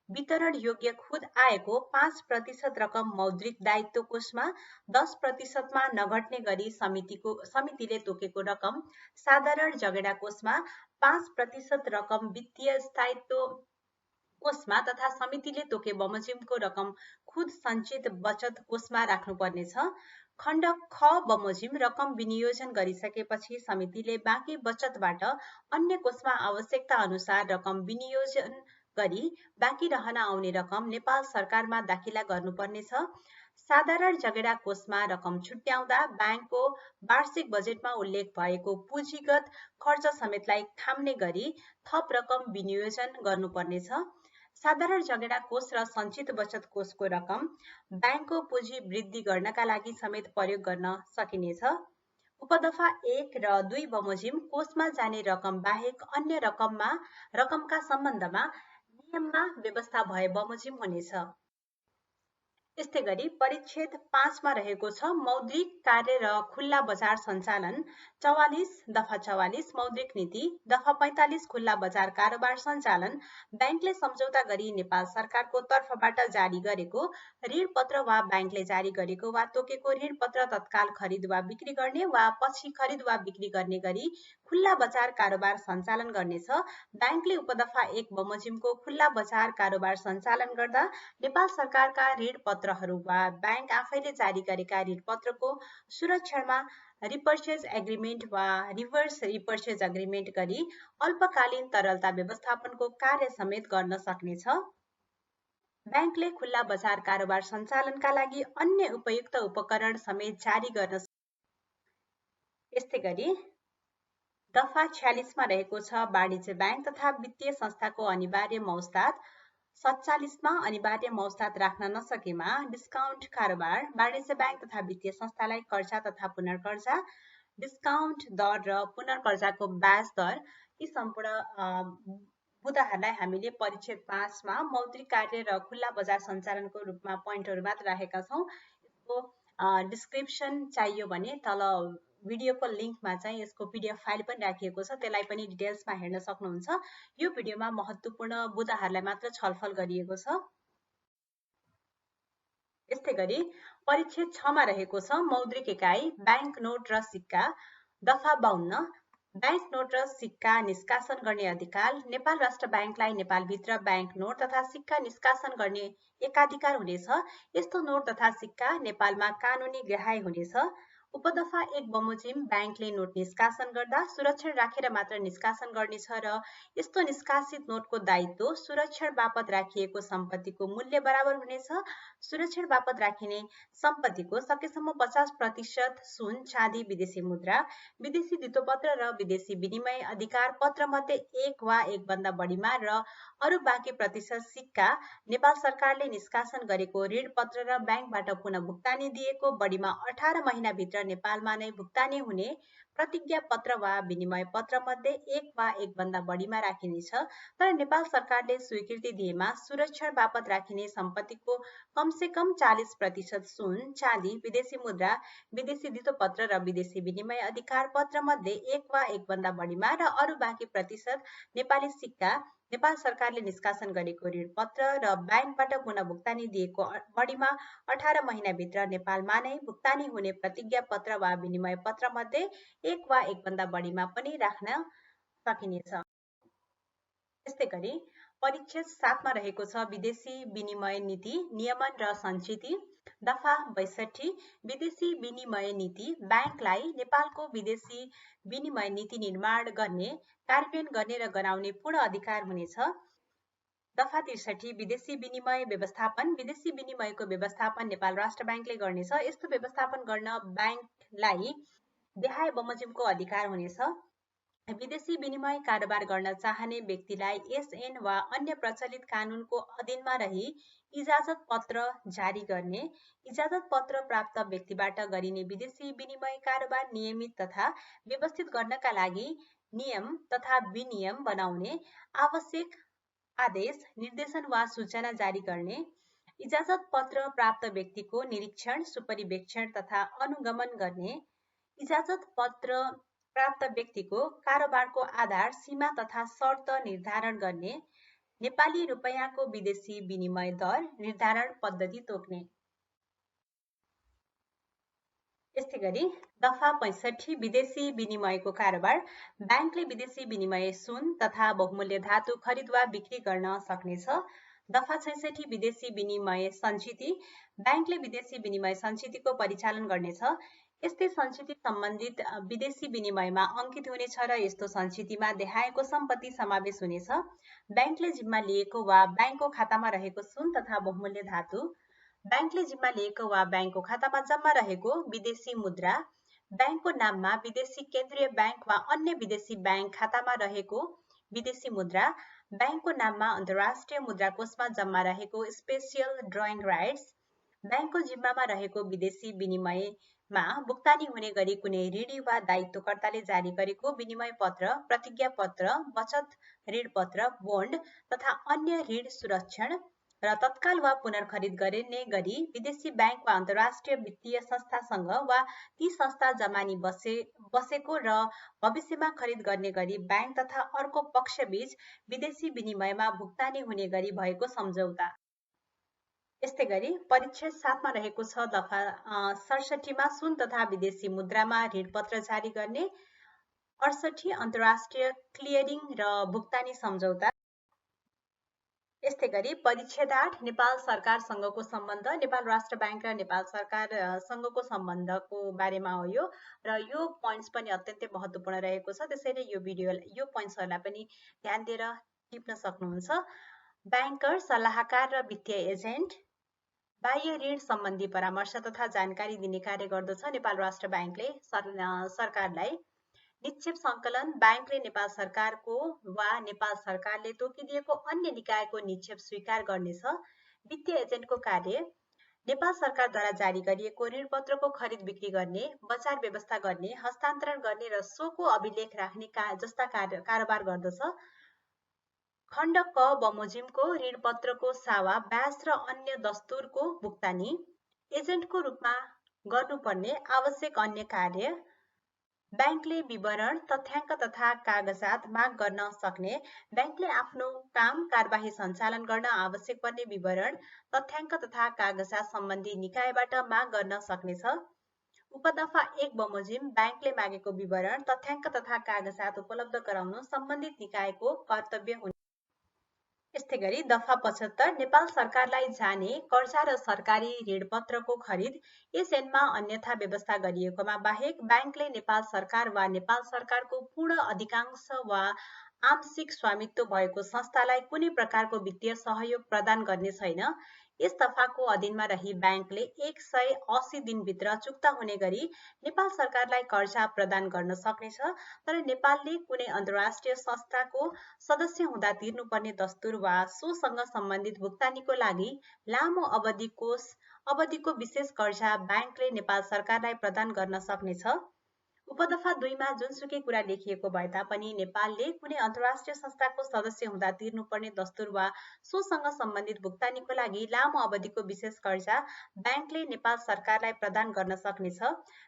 वितरण योग्य खुद आयको 5% रकम मौद्रिक दायित्व कोषमा, 10% मा नघट्ने गरी समितिले तोकेको रकम साधारण जगेडा कोषमा, 5% रकम वित्तीय स्थायित्व कोषमा तथा समितिले तोके बमोजिमको रकम खुद सञ्चित बचत कोषमा राख्नुपर्नेछ। खण्ड ख बमोजिम रकम विनियोजन गरिसकेपछि समितिले बाँकी बचतबाट अन्य कोषमा आवश्यकता अनुसार रकम विनियोजन गरी बाँकी रहन आउने रकम नेपाल सरकारमा दाखिला गर्नुपर्नेछ। साधारण जगेडा कोषमा रकम छुट्याउँदा बैंकको वार्षिक बजेटमा उल्लेख भएको पुँजीगत खर्च समेतलाई खाम्ने गरी थप रकम विनियोजन गर्नुपर्नेछ। साधारण जगेडा कोष र सञ्चित बचत कोषको रकम बैंकको पुँजी वृद्धि गर्नका लागि समेत प्रयोग गर्न सकिनेछ। उपदफा 1 र 2 बमोजिम कोषमा जाने रकम बाहेक अन्य रकमका सम्बन्धमा नियममा व्यवस्था भए बमोजिम हुनेछ। यस्तै गरी परिच्छेद 5 मा रहेको छ मौद्रिक कार्य र खुल्ला बजार सञ्चालन। 44 दफा 44 मौद्रिक नीति। दफा 45 खुल्ला बजार कारोबार सञ्चालन। बैंकले सम्झौता गरी नेपाल सरकारको तर्फबाट जारी गरेको ऋण पत्र वा बैंकले जारी गरेको वा तोकेको ऋण पत्र तत्काल खरिद वा बिक्री गर्ने वा पछि खरिद वा बिक्री गर्ने गरी खुल्ला बजार कारोबार सञ्चालन गर्नेछ। बैंकले उपदफा 1 बमोजिमको खुल्ला बजार कारोबार सञ्चालन गर्दा नेपाल सरकारका ऋण पत्रहरू वा बैंक आफैले जारी गरेका ऋण पत्रको सुरक्षणमा रिपर्चेज एग्रिमेन्ट वा रिभर्स रिपर्चेज एग्रिमेन्ट गरी अल्पकालीन तरलता व्यवस्थापनको कार्य समेत गर्न सक्नेछ। बैंकले खुल्ला बजार कारोबार सञ्चालनका लागि अन्य उपयुक्त उपकरण समेत जारी गर्न। यस्तै गरी दफा 46 मा रहेको छ वाणिज्य बैंक तथा वित्तीय संस्थाको अनिवार्य मौजदात। 47 मा अनिवार्य मौजदात राख्न नसकेमा डिस्काउन्ट कारोबार। वाणिज्य बैंक तथा वित्तीय संस्थालाई कर्जा तथा पुनर्कर्जा, डिस्काउन्ट दर र पुनर्कर्जाको ब्याज दर यी सम्पूर्ण मुद्दाहरूलाई हामीले परिच्छेद 5 मा मौद्रिक कार्य र खुल्ला बजार सञ्चालनको रूपमा पोइन्टहरू मात्र राखेका छौँ। यसको डिस्क्रिप्सन चाहियो भने तल भिडियोको लिङ्कमा चाहिँ यसको PDF फाइल पनि राखिएको छ, त्यसलाई पनि डिटेल्समा हेर्न सक्नुहुन्छ। यो भिडियोमा महत्त्वपूर्ण मुद्दाहरूलाई मात्र छलफल गरिएको छ। यस्तै गरी परिच्छेद 6 मा रहेको छ मौद्रिक इकाइ बैंक नोट र सिक्का। दफा 52 बैंक नोट र सिक्का निष्कासन गर्ने अधिकार। नेपाल राष्ट्र बैंकलाई नेपालभित्र बैंक नोट तथा सिक्का निष्कासन गर्ने एकाधिकार हुनेछ। यस्तो नोट तथा सिक्का नेपालमा कानुनी ग्राह्य हुनेछ। उपदफा 1 बमोजिम बैंकले नोट निष्कासन गर्दा सुरक्षण राखेर मात्र निष्कासन गर्नेछ र यस्तो निष्कासित नोटको दायित्व सुरक्षण बापत राखिएको सम्पत्तिको मूल्य बराबर हुनेछ। सुरक्षण बापत राखिने सम्पत्तिको सकेसम्म 50% सुन, चाँदी, विदेशी मुद्रा, विदेशी धितोपत्र र विदेशी विनिमय अधिकार पत्र मध्ये एक वा एक भन्दा बढीमा र अरु बाँकी प्रतिशत सिक्का नेपाल सरकारले निष्कासन गरेको ऋण पत्र र बैंकबाट पुनः भुक्तानी दिएको बढीमा 18 महिनाभित्र नेपालमा नै भुक्तानी हुने प्रतिज्ञा पत्र वा विनिमय पत्र मध्ये एक वा एकभन्दा बढीमा राखिनेछ। तर नेपाल सरकारले स्वीकृति दिएमा सुरक्षण बापत राखिने सम्पत्तिको कमसे कम 40% सुन, चाँदी, विदेशी मुद्रा, विदेशी धितोपत्र र विदेशी विनिमय अधिकार पत्र मध्ये एक वा एकभन्दा बढीमा र अरू बाँकी प्रतिशत नेपाली सिक्का, नेपाल सरकारले निष्कासन गरेको ऋण पत्र र ब्याङ्कबाट पुनः भुक्तानी दिएको बढीमा 18 महिनाभित्र नेपालमा नै भुक्तानी हुने प्रतिज्ञा पत्र वा विनिमय पत्र मध्ये एक वा एकभन्दा बढीमा पनि राख्न सकिनेछ। त्यस्तै गरी परिच्छेद 7 मा रहेको छ विदेशी विनिमय नीति नियमन र सञ्चिति। दफा 62 विदेशी विनिमय नीति ब्याङ्कलाई नेपालको विदेशी विनिमय नीति निर्माण गर्ने, कार्यान्वयन गर्ने र गराउने पूर्ण अधिकार हुनेछ। दफा 63 विदेशी विनिमय व्यवस्थापन। विदेशी विनिमयको व्यवस्थापन नेपाल राष्ट्र ब्याङ्कले गर्नेछ। यस्तो व्यवस्थापन गर्न ब्याङ्कलाई देहाय बमोजिमको अधिकार हुनेछ। विदेशी विनिमय कारोबार गर्न चाहने व्यक्तिलाई एसएन वा अन्य प्रचलित कानुनको अधीनमा रही इजाजत पत्र जारी गर्ने, इजाजत पत्र प्राप्त व्यक्तिबाट गरिने विदेशी विनिमय कारोबार नियमित तथा व्यवस्थित गर्नका लागि नियम तथा विनियम बनाउने, आवश्यक आदेश, निर्देशन वा सूचना जारी गर्ने, इजाजत पत्र प्राप्त व्यक्तिको निरीक्षण, सुपरिवेक्षण तथा अनुगमन गर्ने, इजाजत पत्र प्राप्त व्यक्तिको कारोबारको आधार, सीमा तथा शर्त निर्धारण गर्ने, नेपाली रुपैयाँको विदेशी विनिमय दर निर्धारण पद्धति तोक्ने। यस्तै गरी दफा 65 विदेशी विनिमयको कारोबार। ब्याङ्कले विदेशी विनिमय सुन तथा बहुमूल्य धातु खरिद वा बिक्री गर्न सक्नेछ। दफा 66 विदेशी विनिमय सञ्चिति। ब्याङ्कले विदेशी विनिमय सञ्चितिको परिचालन गर्नेछ। यस्तै सञ्चिति सम्बन्धित विदेशी विनिमयमा अंकित हुनेछ र यस्तो सञ्चितिमा देहायको सम्पत्ति समावेश हुनेछ। ब्याङ्कले जिम्मा लिएको वा ब्याङ्कको खातामा रहेको सुन तथा बहुमूल्य धातु, ब्याङ्कले जिम्मा लिएको वा ब्याङ्कको खातामा जम्मा रहेको विदेशी मुद्रा, ब्याङ्कको नाममा विदेशी केन्द्रीय ब्याङ्क वा अन्य विदेशी ब्याङ्क खातामा रहेको विदेशी मुद्रा, ब्याङ्कको नाममा अन्तर्राष्ट्रिय मुद्राकोषमा जम्मा रहेको स्पेसियल ड्रइङ राइट्स, ब्याङ्कको जिम्मामा रहेको विदेशी विनिमयमा भुक्तानी हुने गरी कुनै ऋणी वा दायित्वकर्ताले जारी गरेको विनिमय पत्र, प्रतिज्ञा पत्र, बचत ऋण पत्र, बोन्ड तथा अन्य ऋण सुरक्षण र तत्काल वा पुनर्खरिद गर्ने गरी विदेशी ब्याङ्क वा अन्तर्राष्ट्रिय वित्तीय संस्थासँग वा ती संस्था जमानी बसेको र भविष्यमा खरिद गर्ने गरी ब्याङ्क तथा अर्को पक्षबीच विदेशी विनिमयमा भुक्तानी हुने गरी भएको सम्झौता। यस्तै गरी परिच्छेद 7 मा रहेको छ दफा 67 मा सुन तथा विदेशी मुद्रामा ऋण पत्र जारी गर्ने, 68 अन्तर्राष्ट्रिय क्लियरिङ र भुक्तानी सम्झौता। यस्तै गरी परिच्छेद 8 नेपाल सरकारसँगको सम्बन्ध। नेपाल राष्ट्र ब्याङ्क र नेपाल सरकारसँगको सम्बन्धको बारेमा हो यो, र यो पोइन्ट्स पनि अत्यन्तै महत्त्वपूर्ण रहेको छ। त्यसैले यो पोइन्ट्सहरूलाई पनि ध्यान दिएर टिप्न सक्नुहुन्छ। ब्याङ्कर, सल्लाहकार र वित्तीय एजेन्ट। बाह्य ऋण सम्बन्धी परामर्श तथा जानकारी दिने कार्य गर्दछ नेपाल राष्ट्र ब्याङ्कले सरकारलाई। निक्षेप सङ्कलन। ब्याङ्कले नेपाल सरकारको वा नेपाल सरकारले तोकिदिएको अन्य निकायको निक्षेप स्वीकार गर्नेछ। वित्तीय एजेन्टको कार्य नेपाल सरकारद्वारा जारी गरिएको ऋणपत्रको खरिद बिक्री गर्ने, बजार व्यवस्था गर्ने, हस्तान्तरण गर्ने र सोको अभिलेख राख्ने जस्ता कारोबार गर्दछ। खण्ड क बमोजिमको ऋणपत्रको सावा, ब्याज र अन्य दस्तुरको भुक्तानी, एजेन्टको रूपमा गर्नुपर्ने आवश्यक अन्य कार्य, ब्याङ्कले विवरण, तथ्याङ्क तथा कागजात माग गर्न सक्ने, ब्याङ्कले आफ्नो काम कारबाही सञ्चालन गर्न आवश्यक पर्ने विवरण, तथ्याङ्क तथा कागजात सम्बन्धी निकायबाट माग गर्न सक्नेछ। उपदफा 1 बमोजिम। ब्याङ्कले मागेको विवरण, तथ्याङ्क तथा कागजात उपलब्ध गराउनु सम्बन्धित निकायको कर्तव्य हुने। यस्तै गरी दफा 75 नेपाल सरकारलाई जाने कर्जा र सरकारी ऋणपत्रको खरिद। यस ऐनमा अन्यथा व्यवस्था गरिएकोमा बाहेक ब्याङ्कले नेपाल सरकार वा नेपाल सरकारको पूर्ण अधिकांश वा आंशिक स्वामित्व भएको संस्थालाई कुनै प्रकारको वित्तीय सहयोग प्रदान गर्ने छैन। यस दफाको अधीनमा रही ब्याङ्कले 180 दिनभित्र चुक्ता हुने गरी नेपाल सरकारलाई कर्जा प्रदान गर्न सक्नेछ। तर नेपालले कुनै अन्तर्राष्ट्रिय संस्थाको सदस्य हुँदा तिर्नुपर्ने दस्तुर वा सोसँग सम्बन्धित भुक्तानीको लागि लामो अवधिको विशेष कर्जा ब्याङ्कले नेपाल सरकारलाई प्रदान गर्न सक्नेछ। उपदफा 2 मा जुनसुकै कुरा लेखिएको भए तापनि नेपालले कुनै अन्तर्राष्ट्रिय संस्थाको सदस्य हुँदा तिर्नुपर्ने दस्तुर वा सोसँग सम्बन्धित भुक्तानीको लागि लामो अवधिको विशेष कर्जा ब्याङ्कले नेपाल सरकारलाई प्रदान गर्न सक्नेछ।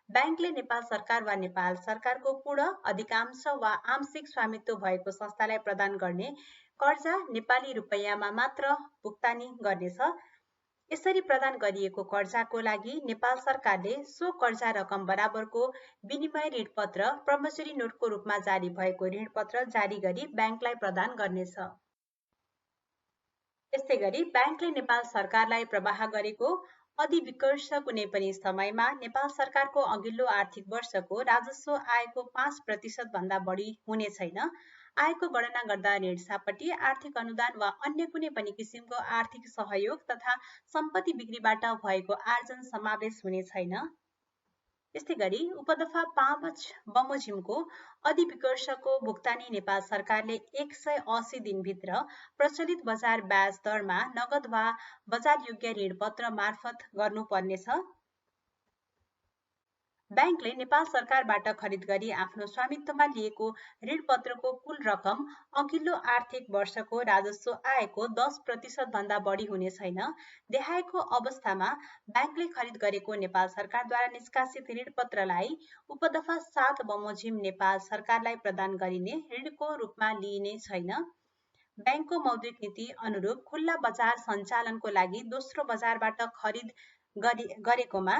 ब्याङ्कले नेपाल सरकार वा नेपाल सरकारको पूर्ण अधिकांश वा आंशिक स्वामित्व भएको संस्थालाई प्रदान गर्ने कर्जा नेपाली रुपैयाँमा मात्र भुक्तानी गर्नेछ। यसरी प्रदान गरिएको कर्जाको लागि नेपाल सरकारले सो कर्जा रकम बराबरको विनिमय ऋणपत्र प्रमोसरी नोटको रूपमा जारी भएको ऋणपत्र जारी गरी ब्याङ्कलाई प्रदान गर्नेछ। यस्तै गरी ब्याङ्कले नेपाल सरकारलाई प्रवाह गरेको अधिविकर्ष कुनै पनि समयमा नेपाल सरकारको अघिल्लो आर्थिक वर्षको राजस्व आयको 5% भन्दा बढी हुने छैन। आयको गणना गर्दा ऋण सापट्टि आर्थिक अनुदान वा अन्य कुनै पनि किसिमको आर्थिक सहयोग तथा सम्पत्ति बिक्रीबाट भएको आर्जन समावेश हुने छैन। यस्तै गरी उपदफा 5 बमोजिमको अधिविकर्षको भुक्तानी नेपाल सरकारले 180 दिनभित्र प्रचलित बजार ब्याज दरमा नगद वा बजार योग्य ऋणपत्र मार्फत गर्नुपर्नेछ। ब्याङ्कले नेपाल सरकारबाट खरिद गरी आफ्नो स्वामित्वमा लिएको ऋणपत्रको कुल रकम अघिल्लो आर्थिक वर्षको राजस्व आयको 10% भन्दा बढी हुने छैन। देखाएको अवस्थामा ब्याङ्कले खरिद गरेको नेपाल सरकारद्वारा निष्कासित ऋणपत्रलाई उपदफा 7 बमोजिम नेपाल सरकारलाई प्रदान गरिने ऋणको रूपमा लिइने छैन। ब्याङ्कको मौद्रिक नीति अनुरूप खुल्ला बजार सञ्चालनको लागि दोस्रो बजारबाट खरिद गरेकोमा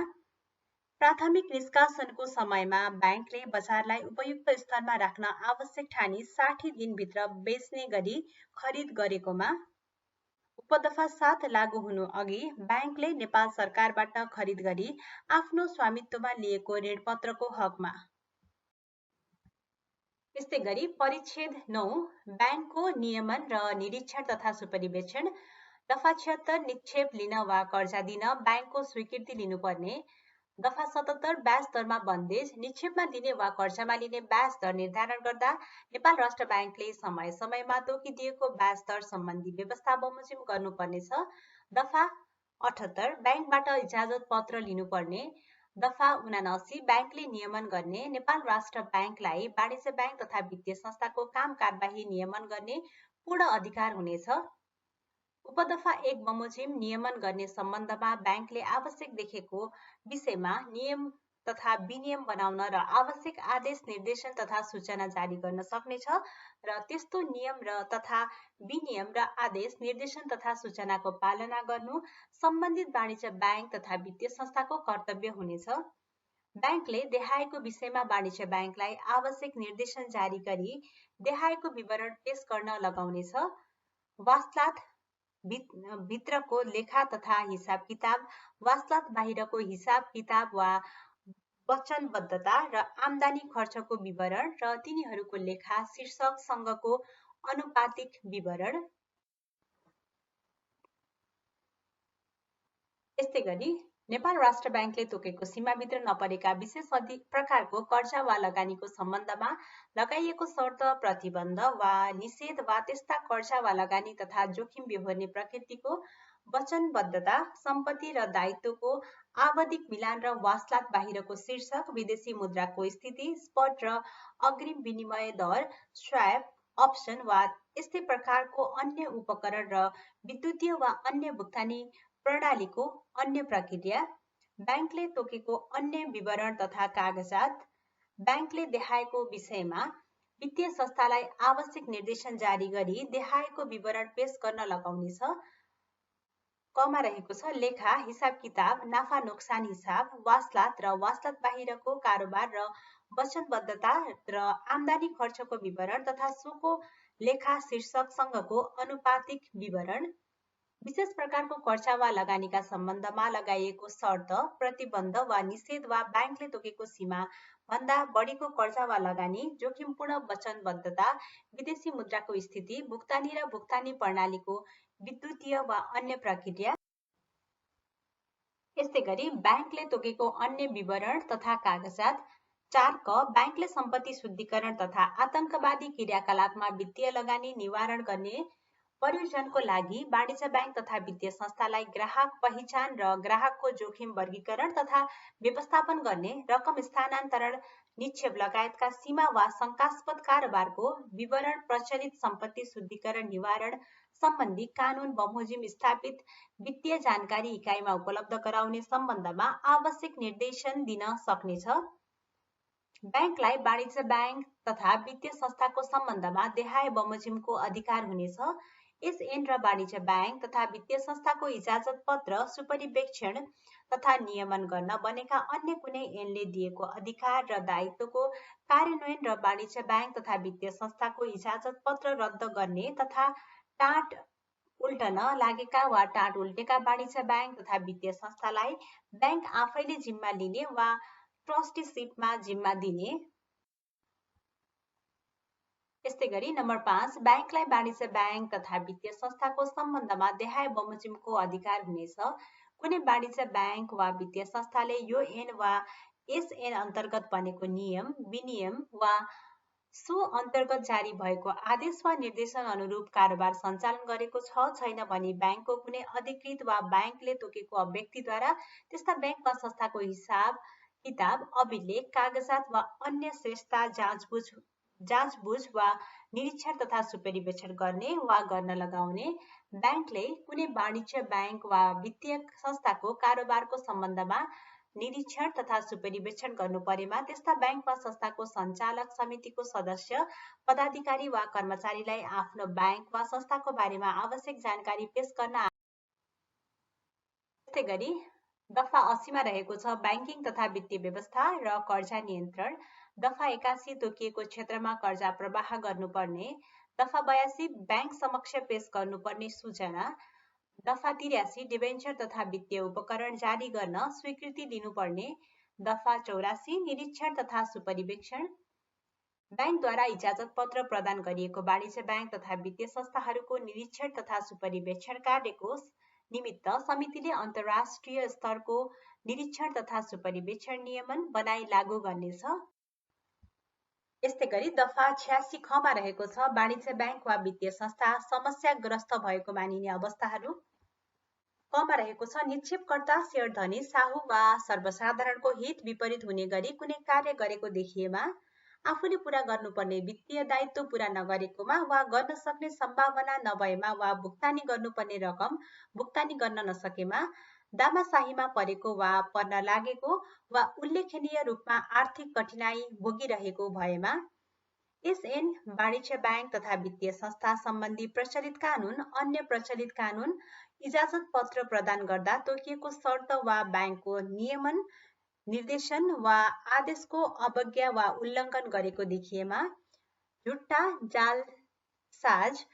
प्राथमिक निष्कासनको समयमा ब्याङ्कले बजारलाई उपयुक्त स्तरमा राख्न आवश्यक ठानी 60 दिनभित्र बेच्ने गरी खरिद गरेकोमा उपदफा 7 लागू हुनु अघि ब्याङ्कले नेपाल सरकारबाट खरिद गरी आफ्नो स्वामित्वमा लिएको ऋणपत्रको हकमा। यस्तै गरी परिच्छेद 9 ब्याङ्कको नियमन र निरीक्षण तथा सुपरिवेक्षण। दफा 76 निक्षेप लिन वा कर्जा दिन ब्याङ्कको स्वीकृति लिनुपर्ने। दफा 77 ब्याज दरमा बन्देज। निक्षेपमा दिने वा कर्जामा लिने ब्याज दर निर्धारण गर्दा नेपाल राष्ट्र ब्याङ्कले समय समयमा तोकिदिएको ब्याज दर सम्बन्धी व्यवस्था बमोजिम गर्नुपर्नेछ। दफा 78 ब्याङ्कबाट इजाजत पत्र लिनुपर्ने। दफा 79 ब्याङ्कले नियमन गर्ने नेपाल राष्ट्र ब्याङ्कलाई वाणिज्य ब्याङ्क तथा वित्तीय संस्थाको काम कारबाही नियमन गर्ने पूर्ण अधिकार हुनेछ। उपदफा 1 बमोजिम नियमन गर्ने सम्बन्धमा ब्याङ्कले आवश्यक देखेको विषयमा नियम तथा विनियम बनाउन र आवश्यक आदेश निर्देशन तथा सूचना जारी गर्न सक्नेछ र त्यस्तो नियम तथा विनियम र आदेश निर्देशन तथा सूचनाको पालना गर्नु सम्बन्धित वाणिज्य ब्याङ्क तथा वित्तीय संस्थाको कर्तव्य हुनेछ। ब्याङ्कले देखाएको विषयमा वाणिज्य ब्याङ्कलाई आवश्यक निर्देशन जारी गरी देखाएको विवरण पेश गर्न लगाउनेछ। वास्लात भित्रको लेखा तथा हिसाब किताब, वास्लात बाहिरको हिसाब किताब वा वचनबद्धता र आम्दानी खर्चको विवरण र तिनीहरूको लेखा शीर्षक सँगको अनुपातिक विवरण। यस्तै गरी नेपाल राष्ट्र ब्याङ्कले तोकेको सीमाभित्र नपरेका विशेष प्रकारको कर्जा वा लगानीको सम्बन्धमा लगाइएको शर्त, प्रतिबन्ध वा निषेध वा त्यस्ता कर्जा वा लगानी तथा जोखिम बेहोर्ने प्रकृतिको वचनबद्धता, सम्पत्ति र दायित्वको आवधिक मिलान र वास्लात बाहिरको शीर्षक, विदेशी मुद्राको स्थिति, स्पट र अग्रिम विनिमय दर, स्वैप, अप्सन वा यस्तै प्रकारको अन्य उपकरण र विद्युतीय वा अन्य भुक्तानी प्रणालीको अन्य प्रक्रिया, ब्याङ्कले तोकेको अन्य विवरण तथा कागजात, ब्याङ्कले देखाएको विषयमा वित्तीय संस्थालाई आवश्यक निर्देशन जारी गरी देखाएको विवरण पेश गर्न लगाउनेछ। कमा रहेको छ लेखा, हिसाब किताब, नाफा नोक्सान हिसाब, वास्लात र वास्लात बाहिरको कारोबार र वचनबद्धता र आम्दानी खर्चको विवरण तथा सोको लेखा शीर्षक सँगको अनुपातिक विवरण। विशेष प्रकारको कर्जा वा लगानीका सम्बन्धमा लगाइएको शर्त, प्रतिबन्ध वा निषेध वा ब्याङ्कले तोकेको सीमा भन्दा बढीको कर्जा वा लगानी, जोखिमपूर्ण वचनबद्धता, विदेशी मुद्राको स्थिति, भुक्तानी र भुक्तानी प्रणालीको विद्युतीय वा अन्य प्रक्रिया। यस्तै गरी ब्याङ्कले तोकेको अन्य विवरण तथा कागजात। 4 क ब्याङ्कले सम्पत्ति शुद्धिकरण तथा आतंकवादी क्रियाकलापमा वित्तीय लगानी निवारण गर्ने प्रयोजनको लागि वाणिज्य ब्याङ्क तथा वित्तीय संस्थालाई ग्राहक पहिचान र ग्राहकको जोखिम वर्गीकरण तथा व्यवस्थापन गर्ने, रकम स्थानान्तरण, निक्षेप लगायतका सीमा वा शंकास्पद कारोबारको विवरण, प्रचलित सम्पत्ति शुद्धिकरण निवारण सम्बन्धी कानून बमोजिम स्थापित वित्तीय जानकारी इकाइमा उपलब्ध गराउने सम्बन्धमा आवश्यक निर्देशन दिन सक्नेछ। ब्याङ्कलाई वाणिज्य ब्याङ्क तथा वित्तीय संस्थाको सम्बन्धमा देहाय बमोजिमको अधिकार हुनेछ। एसएन र वाणिज्य ब्याङ्क तथा वित्तीय संस्थाको इजाजत पत्र सुपरिवेक्षण तथा नियमन गर्न बनेका अन्य कुनै ऐनले दिएको अधिकार र दायित्वको कार्यान्वयन र वाणिज्य ब्याङ्क तथा वित्तीय संस्थाको इजाजत पत्र रद्द गर्ने तथा टाँट उल्टन लागेका वा टाँट उल्टेका वाणिज्य ब्याङ्क तथा वित्तीय संस्थालाई ब्याङ्क आफैले जिम्मा लिने वा ट्रस्टीशिपमा जिम्मा दिने। यस्तै गरी नम्बर 5, ब्याङ्कलाई वाणिज्य ब्याङ्क तथा वित्तीय संस्थाको सम्बन्धमा देहाय बमोजिमको अधिकार हुनेछ। कुनै वाणिज्य ब्याङ्क वा वित्तीय संस्थाले यो ऐन वा एसएन अन्तर्गत बनेको नियम, विनियम वा सो अन्तर्गत जारी भएको आदेश वा निर्देशन अनुरूप कारोबार सञ्चालन गरेको छ छैन भनी ब्याङ्कको कुनै अधिकृत वा ब्याङ्कले तोकेको व्यक्तिद्वारा त्यस्ता ब्याङ्क वा संस्थाको हिसाब किताब, अभिलेख, कागजात वा अन्य श्रेष्ठता जाँचबुझ वा निरीक्षण तथा सुपरिवेक्षण गर्ने वा गर्न लगाउने। ब्याङ्कले कुनै वाणिज्य ब्याङ्क वा वित्तीय संस्थाको कारोबारको सम्बन्धमा निरीक्षण तथा सुपरिवेक्षण गर्नु परेमा त्यस्ता ब्याङ्क वा संस्थाको सञ्चालक समितिको सदस्य, पदाधिकारी वा कर्मचारीलाई आफ्नो ब्याङ्क वा संस्थाको बारेमा आवश्यक जानकारी पेश गर्न। यस्तै गरी दफा 80 मा रहेको छ ब्याङ्किङ तथा वित्तीय व्यवस्था र कर्जा नियन्त्रण। दफा 81 तोकिएको क्षेत्रमा कर्जा प्रवाह गर्नुपर्ने। दफा 82 ब्याङ्क समक्ष पेश गर्नुपर्ने सूचना। दफा 83 डिबेन्चर तथा वित्तीय उपकरण जारी गर्न स्वीकृति दिनुपर्ने। दफा 84 निरीक्षण तथा सुपरिवेक्षण। ब्याङ्कद्वारा इजाजत पत्र प्रदान गरिएको वाणिज्य ब्याङ्क तथा वित्तीय संस्थाहरूको निरीक्षण तथा सुपरिवेक्षण कार्यको निमित्त समितिले अन्तर्राष्ट्रिय स्तरको निरीक्षण तथा सुपरिवेक्षण नियमन बनाई लागू गर्नेछ। यस्तै गरी दफा 86 ख मा रहेको छ वाणिज्य ब्याङ्क वा वित्तीय संस्था समस्याग्रस्त भएको मानिने अवस्थाहरू। क मा रहेको छ निक्षेपकर्ता, शेयरधनी, साहु वा सर्वसाधारणको हित विपरीत हुने गरी कुनै कार्य गरेको देखिएमा, आफूले पूरा गर्नुपर्ने वित्तीय दायित्व पूरा नगरेकोमा वा गर्न सक्ने सम्भावना नभएमा वा भुक्तानी गर्नुपर्ने रकम भुक्तानी गर्न नसकेमा, दामासाहीमा परेको वा पर्न लागेको वा उल्लेखनीय रूपमा आर्थिक कठिनाई भोगिरहेको भएमा, एसएन, वाणिज्य ब्याङ्क तथा वित्तीय संस्था सम्बन्धी प्रचलित कानून, अन्य प्रचलित कानून, इजाजत पत्र प्रदान गर्दा तोकिएको शर्त वा ब्याङ्कको नियमन, निर्देशन वा आदेशको अवज्ञा वा उल्लङ्घन गरेको देखिएमा, झुट्टा, जालसाज,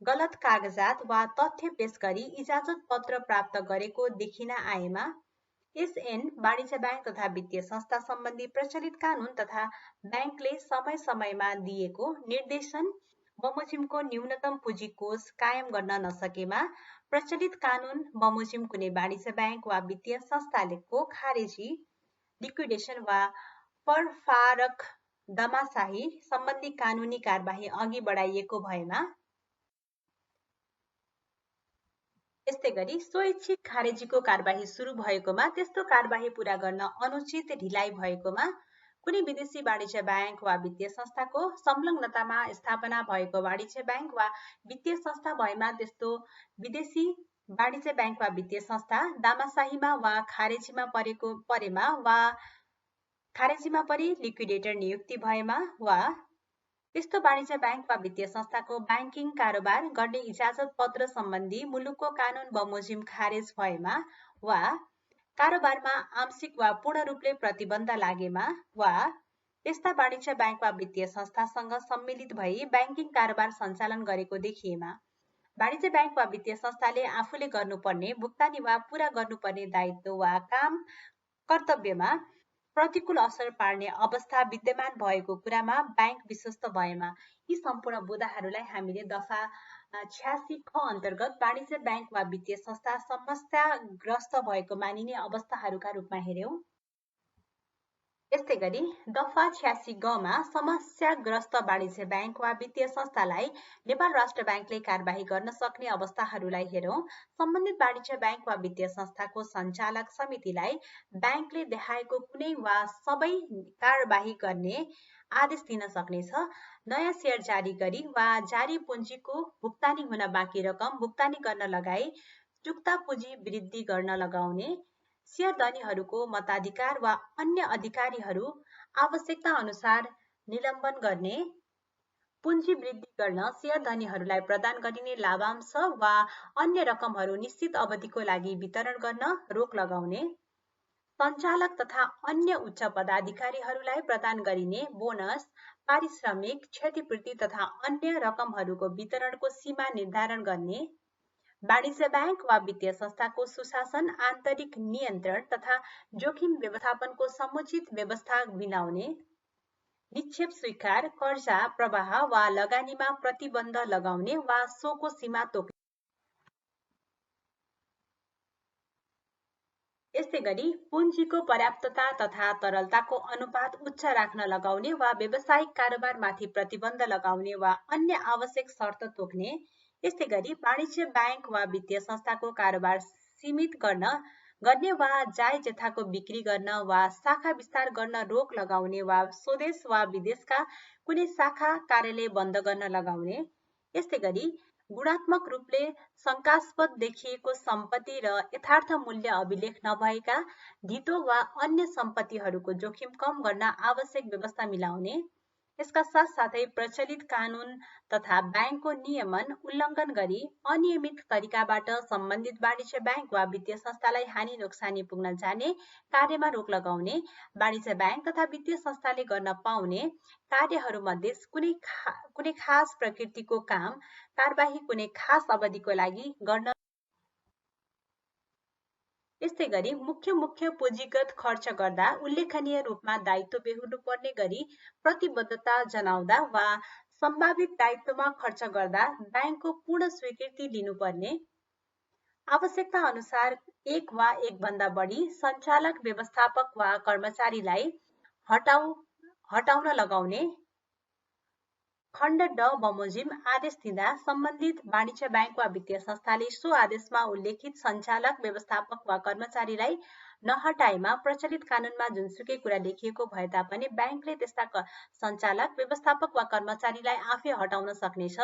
गलत कागजात वा तथ्य पेश गरी इजाजत पत्र प्राप्त गरेको देखिन आएमा, एसएन, वाणिज्य ब्याङ्क तथा वित्तीय संस्था सम्बन्धी प्रचलित कानून तथा ब्याङ्कले समय समयमा दिएको निर्देशन बमोजिमको न्यूनतम पुँजी कोष कायम गर्न नसकेमा, प्रचलित कानून बमोजिम कुनै वाणिज्य ब्याङ्क वा वित्तीय संस्थाको खारेजी, लिक्विडेसन वा परफारक दमासाही सम्बन्धी कानुनी कारबाही अघि बढाइएको भएमा। यस्तै गरी स्वैच्छिक खारेजीको कारबाही सुरु भएकोमा, त्यस्तो कारबाही पूरा गर्न अनुचित ढिलाइ भएकोमा, कुनै विदेशी वाणिज्य ब्याङ्क वा वित्तीय संस्थाको संलग्नतामा स्थापना भएको वाणिज्य ब्याङ्क वा वित्तीय संस्था भएमा त्यस्तो विदेशी वाणिज्य ब्याङ्क वा वित्तीय संस्था दामासाहीमा वा खारेजीमा परेमा वा खारेजीमा परि लिक्विडेटर नियुक्ति भएमा वा त्यस्तो वाणिज्य ब्याङ्क वा वित्तीय संस्थाको ब्याङ्किङ कारोबार गर्ने इजाजत पत्र सम्बन्धी मुलुकको कानून बमोजिम खारेज भएमा वा कारोबारमा आंशिक वा पूर्ण रूपले प्रतिबन्ध लागेमा वा त्यस्ता वाणिज्य ब्याङ्क वा वित्तीय संस्थासँग सम्मिलित भई ब्याङ्किङ कारोबार सञ्चालन गरेको देखिएमा, वाणिज्य ब्याङ्क वा वित्तीय संस्थाले आफूले गर्नुपर्ने भुक्तानी वा पूरा गर्नुपर्ने दायित्व वा काम कर्तव्यमा प्रतिकूल असर पार्ने अवस्था विद्यमान भएको कुरामा ब्याङ्क विश्वस्त भएमा। यी सम्पूर्ण बुदाहरूलाई हामीले दफा 86 ख अन्तर्गत वाणिज्य बैंक वा वित्तीय संस्था समस्याग्रस्त भएको मानिने अवस्थाहरूका रूपमा हेर्यौं। यस्तै गरी दफा 86 ग मा समस्याग्रस्त वाणिज्य बैंक वा वित्तीय संस्थालाई नेपाल राष्ट्र बैंकले कारबाही गर्न सक्ने अवस्थाहरूलाई हेरौं। सम्बन्धित वाणिज्य बैंक वा वित्तीय संस्थाको सञ्चालक समितिलाई बैंकले देखाएको कुनै वा सबै कारबाही गर्ने आदेश दिन सक्नेछ। नयाँ शेयर जारी गरी वा जारी पुँजीको भुक्तानी हुन बाँकी रकम भुक्तानी गर्न लगाई चुक्ता पुँजी वृद्धि गर्न लगाउने, शेयर धनीहरूको मताधिकार वा अन्य अधिकारीहरू आवश्यकता अनुसार निलम्बन गर्ने, पुँजी वृद्धि गर्न शेयर धनीहरूलाई प्रदान गरिने लाभांश वा अन्य रकमहरू निश्चित अवधिको लागि वितरण गर्न रोक लगाउने, सञ्चालक तथा अन्य उच्च पदाधिकारीहरूलाई प्रदान गरिने बोनस, पारिश्रमिक, क्षतिपूर्ति तथा अन्य रकमहरूको वितरणको सीमा निर्धारण गर्ने, वाणिज्य बैंक वा वित्तीय संस्थाको सुशासन, आन्तरिक नियन्त्रण तथा जोखिम व्यवस्थापनको समुचित व्यवस्था मिलाउने, निक्षेप स्वीकार, कर्जा प्रवाह वा लगानीमा प्रतिबन्ध लगाउने वा सोको सीमा तोक्ने। यस्तै गरी पुँजीको पर्याप्तता तथा तरलताको अनुपात उच्च राख्न लगाउने वा व्यावसायिक कारोबारमाथि प्रतिबन्ध लगाउने वा अन्य आवश्यक शर्त तोक्ने। यस्तै गरी वाणिज्य बैंक वा वित्तीय संस्थाको कारोबार सीमित गर्ने वा जायज यथाको बिक्री गर्न वा शाखा विस्तार गर्न रोक लगाउने वा स्वदेश वा विदेशका कुनै शाखा कार्यालय बन्द गर्न लगाउने। यस्तै गरी गुणात्मक रूपले शंकास्पद देखिएको सम्पत्ति र यथार्थ मूल्य अभिलेख नभएका धितो वा अन्य सम्पत्तिहरूको जोखिम कम गर्न आवश्यक व्यवस्था मिलाउने। यसका साथसाथै प्रचलित कानून तथा बैंकको नियमन उल्लङ्घन गरी अनियमित तरिकाबाट सम्बन्धित वाणिज्य बैंक वा वित्तीय संस्थालाई हानि नोक्सानी पुग्न जाने कार्यमा रोक लगाउने, वाणिज्य बैंक तथा वित्तीय संस्थाले गर्न पाउने कार्यहरूमध्ये कुनै खास प्रकृतिको काम कारबाही कुनै खास अवधिको लागि गर्न। यस्तै गरी मुख्य पुँजीगत खर्च गर्दा उल्लेखनीय रूपमा दायित्व बेहोर्नुपर्ने गरी प्रतिबद्धता जनाउँदा वा सम्भावित दायित्वमा खर्च गर्दा बैंकको पूर्ण स्वीकृति लिनुपर्ने, आवश्यकता अनुसार एक वा एकभन्दा बढी सञ्चालक, व्यवस्थापक वा कर्मचारीलाई हटाउन लगाउने, खण्ड ड बमोजिम आदेश दिँदा सम्बन्धित वाणिज्य बैंक वा वित्तीय संस्थाले सो आदेशमा उल्लेखित सञ्चालक, व्यवस्थापक वा कर्मचारीलाई नहटाएमा प्रचलित कानूनमा जुनसुकै कुरा लेखिएको भए तापनि बैंकले त्यस्ता सञ्चालक, व्यवस्थापक वा कर्मचारीलाई आफै हटाउन सक्नेछ।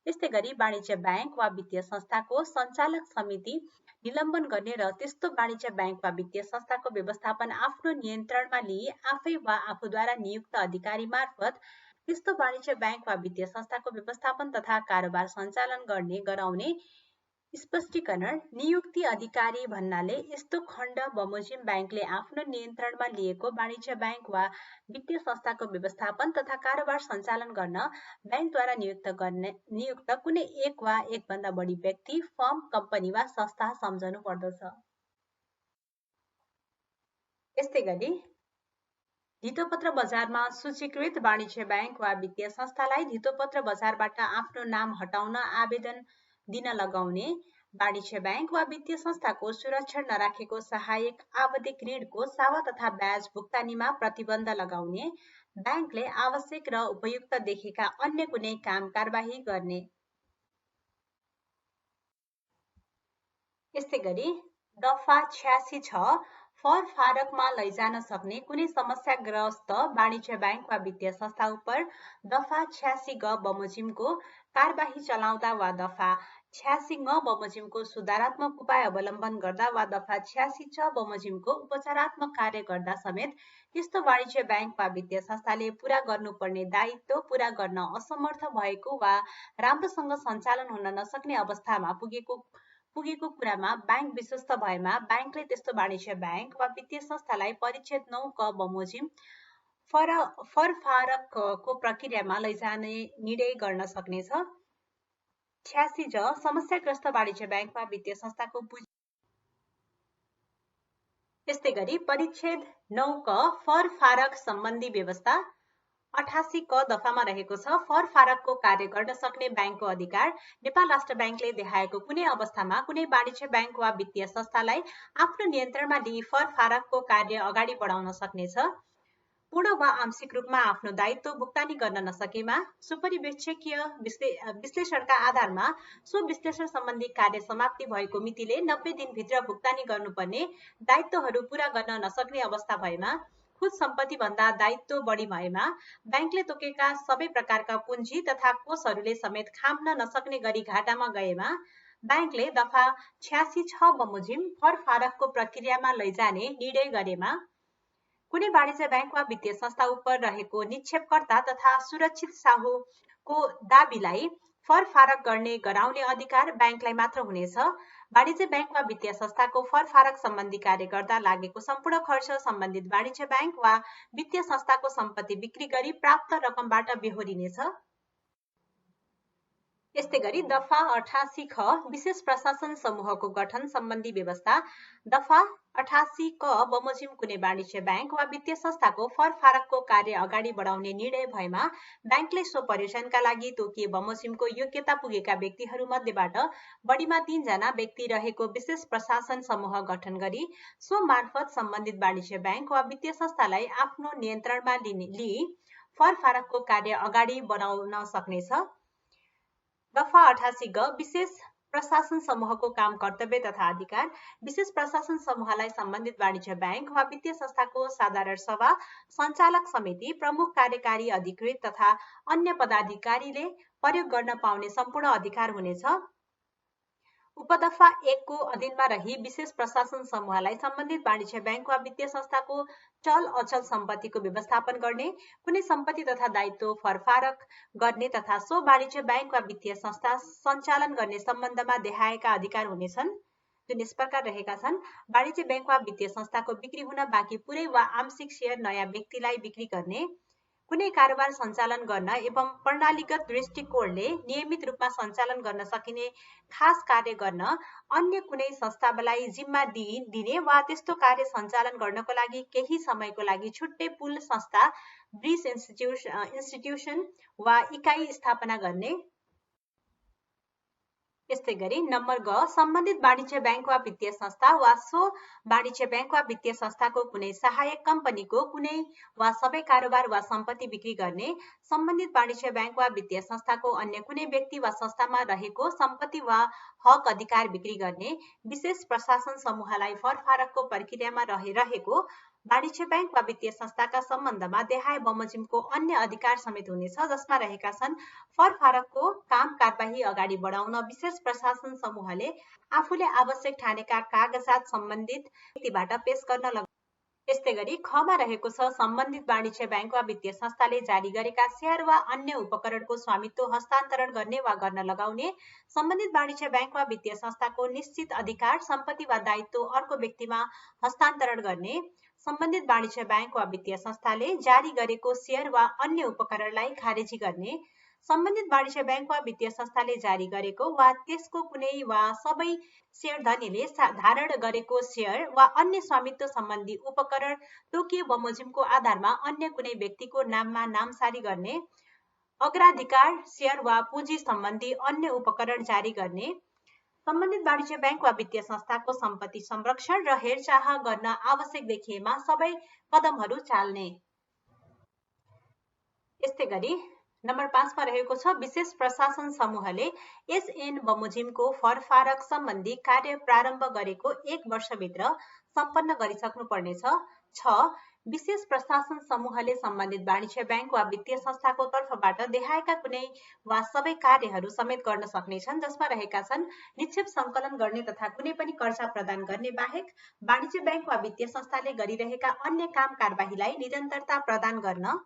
यस्तै गरी वाणिज्य बैंक वा वित्तीय संस्थाको सञ्चालक समिति निलम्बन गर्ने र त्यस्तो वाणिज्य बैंक वा वित्तीय संस्थाको व्यवस्थापन आफ्नो नियन्त्रणमा लिई आफै वा आफूद्वारा नियुक्त अधिकारी मार्फत त्यस्तो वाणिज्य बैंक वा वित्तीय संस्थाको व्यवस्थापन तथा कारोबार सञ्चालन गराउने स्पष्टीकरण। नियुक्ति अधिकारी भन्नाले यस्तो खण्ड बमोजिम बैंकले आफ्नो नियन्त्रणमा लिएको वाणिज्य बैंक वा वित्तीय संस्थाको व्यवस्थापन तथा कारोबार सञ्चालन गर्न बैंकद्वारा नियुक्त कुनै एक वा एकभन्दा बढी व्यक्ति, फर्म, कम्पनी वा संस्था सम्झनु पर्दछ। यस्तै गरी धितोपत्र बजारमा सूचीकृत वाणिज्य बैंक वा वित्तीय संस्थालाई धितोपत्र बजारबाट आफ्नो नाम हटाउन आवेदन दिन लगाउने, वाणिज्य बैंक वा वित्तीय संस्थाको सुरक्षण नराखेको सहायक आवधिक ऋणको सावा तथा ब्याज भुक्तानीमा प्रतिबन्ध लगाउने, बैंकले आवश्यक र उपयुक्त देखेका अन्य कुनै काम कारबाही गर्ने। यस्तै गरी दफा 86 छ फरफारकमा लैजान सक्ने कुनै समस्याग्रस्त वाणिज्य बैंक वा वित्तीय संस्था उप दफा 86 ग बमोजिमको कारबाही चलाउँदा वा दफा 86 ग बमोजिमको सुधारात्मक उपाय अवलम्बन गर्दा वा दफा 86 च बमोजिमको उपचारात्मक कार्य गर्दा समेत त्यस्तो वाणिज्य बैंक वा वित्तीय संस्थाले पूरा गर्नुपर्ने दायित्व पूरा गर्न असमर्थ भएको वा राम्रोसँग सञ्चालन हुन नसक्ने अवस्थामा पुगेको कुरामा बैंक विश्वस्त भएमा बैंकले त्यस्तो वाणिज्य बैंक वा वित्तीय संस्थालाई परिच्छेद 9 क बमोजिम फरफारकको प्रक्रियामा लैजाने निर्णय गर्न सक्नेछ। 86 ज समस्याग्रस्त वाणिज्य बैंक वा वित्तीय संस्थाको यस्तै गरी परिच्छेद 9 क फरफारक सम्बन्धी व्यवस्था 88 क दफामा रहेको छ फरफारकको कार्य गर्न सक्ने ब्याङ्कको अधिकार। नेपाल राष्ट्र ब्याङ्कले देखाएको कुनै अवस्थामा कुनै वाणिज्य ब्याङ्क वा वित्तीय संस्थालाई आफ्नो नियन्त्रणमा लिई फरफारकको कार्य अगाडि बढाउन सक्नेछ। पूर्ण वा आंशिक रूपमा आफ्नो दायित्व भुक्तानी गर्न नसकेमा सुपरिवेक्षकीय विश्लेषणका आधारमा सो विश्लेषण सम्बन्धी कार्य समाप्ति भएको मितिले 90 दिनभित्र भुक्तानी गर्नुपर्ने दायित्वहरू पूरा गर्न नसक्ने अवस्था भएमा, खुद सम्पत्ति भन्दा दायित्व बढी भएमा, ब्याङ्कले तोकेका सबै प्रकारका पुँजी तथा कोषहरूले समेत खाम्न नसक्ने गरी घाटामा गएमा, ब्याङ्कले दफा 86(6) बमोजिम फरफारकको प्रक्रियामा लैजाने निर्णय गरेमा, कुनै वाणिज्य ब्याङ्क वा वित्तीय संस्था उप रहेको निक्षेपकर्ता तथा सुरक्षित साहुको दाबीलाई फरफारक गर्ने गराउने अधिकार ब्याङ्कलाई मात्र हुनेछ। वाणिज्य ब्याङ्क वा वित्तीय संस्थाको फरफारक सम्बन्धी कार्य गर्दा लागेको सम्पूर्ण खर्च सम्बन्धित वाणिज्य ब्याङ्क वा वित्तीय संस्थाको सम्पत्ति बिक्री गरी प्राप्त रकमबाट बेहोरिनेछ। यस्तै गरी दफा 88 ख विशेष प्रशासन समूहको गठन सम्बन्धी व्यवस्था। दफा 88 क बमोजिम कुनै वाणिज्य ब्याङ्क वा वित्तीय संस्थाको फरफारकको कार्य अगाडि बढाउने निर्णय भएमा ब्याङ्कले सो परियोजनाका लागि तोकिए बमोजिमको योग्यता पुगेका व्यक्तिहरू मध्येबाट बढीमा 3 जना व्यक्ति रहेको विशेष प्रशासन समूह गठन गरी सो मार्फत सम्बन्धित वाणिज्य ब्याङ्क वा वित्तीय संस्थालाई आफ्नो नियन्त्रणमा लिई फरफारकको कार्य अगाडि बढाउन सक्नेछ। दफा 88 ग विशेष प्रशासन समूहको काम, कर्तव्य तथा अधिकार। विशेष प्रशासन समूहलाई सम्बन्धित वाणिज्य ब्याङ्क वा वित्तीय संस्थाको साधारण सभा, सञ्चालक समिति, प्रमुख कार्यकारी अधिकृत तथा अन्य पदाधिकारीले प्रयोग गर्न पाउने सम्पूर्ण अधिकार हुनेछ। उपदफा 1 को अधीनमा रही विशेष प्रशासन समूहलाई सम्बन्धित वाणिज्य ब्याङ्क वा वित्तीय संस्थाको चल अचल सम्पत्तिको व्यवस्थापन गर्ने, कुनै सम्पत्ति तथा दायित्व फरफारक गर्ने तथा सो वाणिज्य ब्याङ्क वा वित्तीय संस्था सञ्चालन गर्ने सम्बन्धमा देखाएका अधिकार हुनेछन्, जुन यस प्रकार रहेका छन्। वाणिज्य ब्याङ्क वा वित्तीय संस्थाको बिक्री हुन बाँकी पुरै वा आंशिक शेयर नयाँ व्यक्तिलाई बिक्री गर्ने, कुनै कारोबार सञ्चालन गर्न एवं प्रणालीगत दृष्टिकोणले नियमित रूपमा सञ्चालन गर्न सकिने खास कार्य गर्न अन्य कुनै संस्थालाई जिम्मा दिने वा त्यस्तो कार्य सञ्चालन गर्नको लागि केही समयको लागि छुट्टै पुल, संस्था, ब्रिज, इन्स्टिट्युसन वा इकाइ स्थापना गर्ने। यस्तै गरी नम्बर ग सम्बन्धित वाणिज्य ब्याङ्क वा वित्तीय संस्था वा सो वाणिज्य ब्याङ्क वा वित्तीय संस्थाको कुनै सहायक कम्पनीको कुनै वा सबै कारोबार वा सम्पत्ति बिक्री गर्ने, सम्बन्धित वाणिज्य ब्याङ्क वा वित्तीय संस्थाको अन्य कुनै व्यक्ति वा संस्थामा रहेको सम्पत्ति वा हक अधिकार बिक्री गर्ने, विशेष प्रशासन समूहलाई फरफारकको प्रक्रियामा रहेको वाणिज्य ब्याङ्क वा वित्तीय संस्थाका सम्बन्धमा देखाए बमोजिमको अन्य अधिकार समेत हुनेछ, जसमा रहेका छन् फरफारकको काम कारबाही अगाडि बढाउन विशेष प्रशासन समूहले आफूले आवश्यक ठानेका कागजात सम्बन्धित व्यक्तिबाट पेश गर्न यस्तै गरी खमा रहेको छ सम्बन्धित वाणिज्य ब्याङ्क वा वित्तीय संस्थाले जारी गरेका शेयर वा अन्य उपकरणको स्वामित्व हस्तान्तरण गर्ने वा गर्न लगाउने, सम्बन्धित वाणिज्य ब्याङ्क वा वित्तीय संस्थाको निश्चित अधिकार, सम्पत्ति वा दायित्व अर्को व्यक्तिमा हस्तान्तरण गर्ने, सम्बन्धित वाणिज्य ब्याङ्क वा वित्तीय संस्थाले जारी गरेको शेयर वा अन्य उपकरणलाई खारेजी गर्ने, सम्बन्धित वाणिज्य ब्याङ्क वा वित्तीय संस्थाले जारी गरेको वा त्यसको कुनै वा सबै शेयरधनीले धारण गरेको शेयर वा अन्य स्वामित्व सम्बन्धी उपकरण तोकिए बमोजिमको आधारमा अन्य कुनै व्यक्तिको नाममा नामसारी गर्ने, अग्राधिकार शेयर वा पुँजी सम्बन्धी अन्य उपकरण जारी गर्ने, सम्बन्धित वाणिज्य ब्याङ्क वा वित्तीय संस्थाको सम्पत्ति संरक्षण र हेरचाह गर्न आवश्यक देखिएमा सबै कदमहरू चाल्ने। यस्तै गरी नम्बर 5 मा रहेको छ विशेष प्रशासन समूहले एसएन बमोजिमको फरफारक सम्बन्धी कार्य प्रारम्भ गरेको 1 वर्षभित्र सम्पन्न गरिसक्नु पर्नेछ। 6 विशेष प्रशासन समूहले सम्बन्धित वाणिज्य ब्याङ्क वा वित्तीय संस्थाको तर्फबाट देखाएका कुनै वा सबै कार्यहरू समेत गर्न सक्नेछन्, जसमा रहेका छन् निक्षेप सङ्कलन गर्ने तथा कुनै पनि कर्जा प्रदान गर्ने बाहेक वाणिज्य ब्याङ्क वा वित्तीय संस्थाले गरिरहेका अन्य काम कारबाहीलाई निरन्तरता प्रदान गर्न,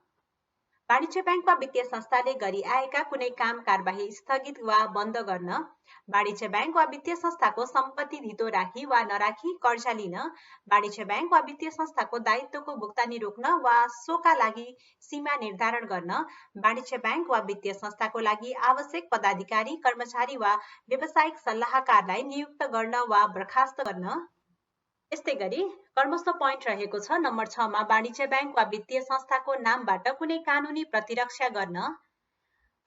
वाणिज्य ब्याङ्क वा वित्तीय संस्थाले गरी आएका कुनै काम कारबाही स्थगित वा बन्द गर्न, वाणिज्य ब्याङ्क वा वित्तीय संस्थाको सम्पत्ति धितो राखी वा नराखी कर्जा लिन, वाणिज्य ब्याङ्क वा वित्तीय संस्थाको दायित्वको भुक्तानी रोक्न वा सोका लागि सीमा निर्धारण गर्न, वाणिज्य ब्याङ्क वा वित्तीय संस्थाको लागि आवश्यक पदाधिकारी, कर्मचारी वा व्यावसायिक सल्लाहकारलाई नियुक्त गर्न वा बर्खास्त गर्न, यस्तै गरी कर्मस्थ पोइन्ट रहेको छ नम्बर 6 मा वाणिज्य बैंक वा वित्तीय संस्थाको नामबाट कुनै कानुनी प्रतिरक्षा गर्न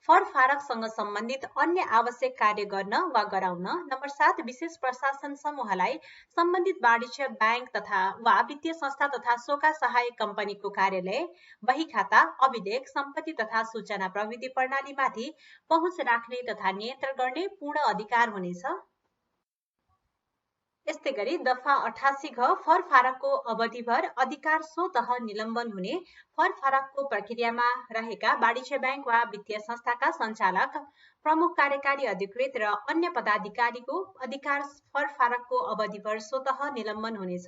फरफारकसँग सम्बन्धित अन्य आवश्यक कार्य गर्न वा गराउन। नम्बर 7 विशेष प्रशासन समूहलाई सम्बन्धित वाणिज्य बैंक तथा वा वित्तीय संस्था तथा सोका सहायक कम्पनीको कार्यालय, बही खाता, अभिलेख, सम्पत्ति तथा सूचना प्रविधि प्रणालीमाथि पहुँच राख्ने तथा नियन्त्रण गर्ने पूर्ण अधिकार हुनेछ। यस्तै गरी दफा 88 घ फरफारकको अवधिभर अधिकार स्वतः निलम्बन हुने। फरफारकको प्रक्रियामा रहेका वाणिज्य बैंक वा वित्तीय संस्थाका सञ्चालक, प्रमुख कार्यकारी अधिकृत र अन्य पदाधिकारीको अधिकार फरफारकको अवधिभर स्वतः निलम्बन हुनेछ।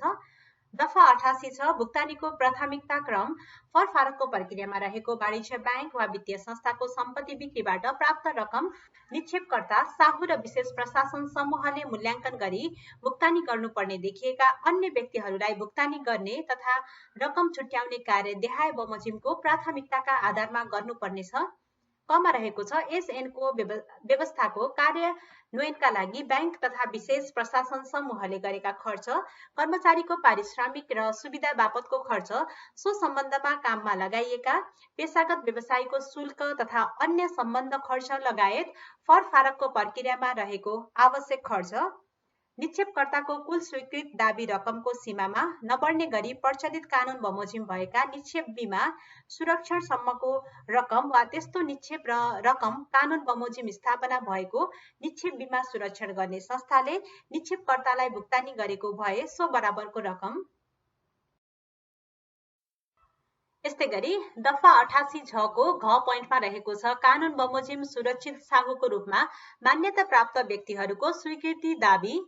दफा 88 छ भुक्तानीको प्राथमिकता क्रम। फरफारकको प्रक्रियामा रहेको वाणिज्य बैंक वा वित्तीय संस्थाको सम्पत्ति बिक्रीबाट प्राप्त रकम निक्षेपकर्ता, साहू र विशेष प्रशासन समूहले मूल्याङ्कन गरी भुक्तानी गर्नुपर्ने देखिएका अन्य व्यक्तिहरूलाई भुक्तानी गर्ने तथा रकम छुट्याउने कार्य देहाय बमोजिमको प्राथमिकताका आधारमा गर्नुपर्नेछ। कमा रहेको छ एसएनको व्यवस्थाको कार्यान्वयनका लागि बैंक तथा विशेष प्रशासन समूहले गरेका खर्च, कर्मचारीको पारिश्रमिक र सुविधा बापतको खर्च, सो सम्बन्धमा काममा लगाइएका पेशागत व्यवसायको शुल्क तथा अन्य सम्बन्ध खर्च लगायत फरफारकको प्रक्रियामा रहेको आवश्यक खर्च, निक्षेपकर्ताको कुल स्वीकृत दाबी रकमको सीमामा नबढ्ने गरी प्रचलित कानुन बमोजिम भएका निक्षेप बीमा सुरक्षणसम्मको रकम वा त्यस्तो निक्षेप र रकम कानुन बमोजिम स्थापना भएको निक्षेप बीमा सुरक्षण गर्ने संस्थाले निक्षेपकर्तालाई भुक्तानी गरेको भए सो बराबरको रकम। यस्तै गरी दफा 88 झ को घ पोइन्टमा रहेको छ कानुन बमोजिम सुरक्षित साहूको रूपमा मान्यता प्राप्त व्यक्तिहरूको स्वीकृति दाबी।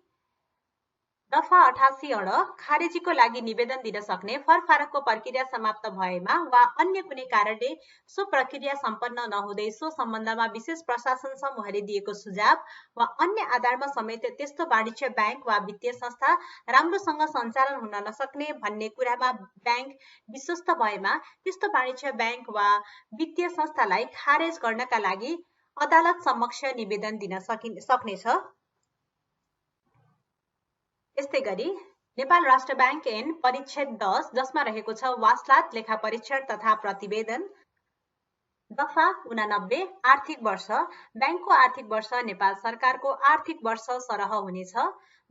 दफा 88 अड खारेजीको लागि निवेदन दिन सक्ने। फरफारकको प्रक्रिया समाप्त भएमा वा अन्य कुनै कारणले सो प्रक्रिया सम्पन्न नहुँदै सो सम्बन्धमा विशेष प्रशासन समूहले दिएको सुझाव वा अन्य आधारमा समेत त्यस्तो वाणिज्य बैंक वा वित्तीय संस्था राम्रोसँग सञ्चालन हुन नसक्ने भन्ने कुरामा बैंक विश्वस्त भएमा त्यस्तो वाणिज्य बैंक वा वित्तीय संस्थालाई खारेज गर्नका लागि अदालत समक्ष निवेदन दिन सक्नेछ। यस्तै गरी नेपाल राष्ट्र बैंक ऐन परिच्छेद 10 जसमा रहेको छ वासलात लेखा परीक्षण तथा प्रतिवेदन। दफा 89 आर्थिक वर्ष बैंकको आर्थिक वर्ष नेपाल सरकारको आर्थिक वर्ष सरह हुनेछ।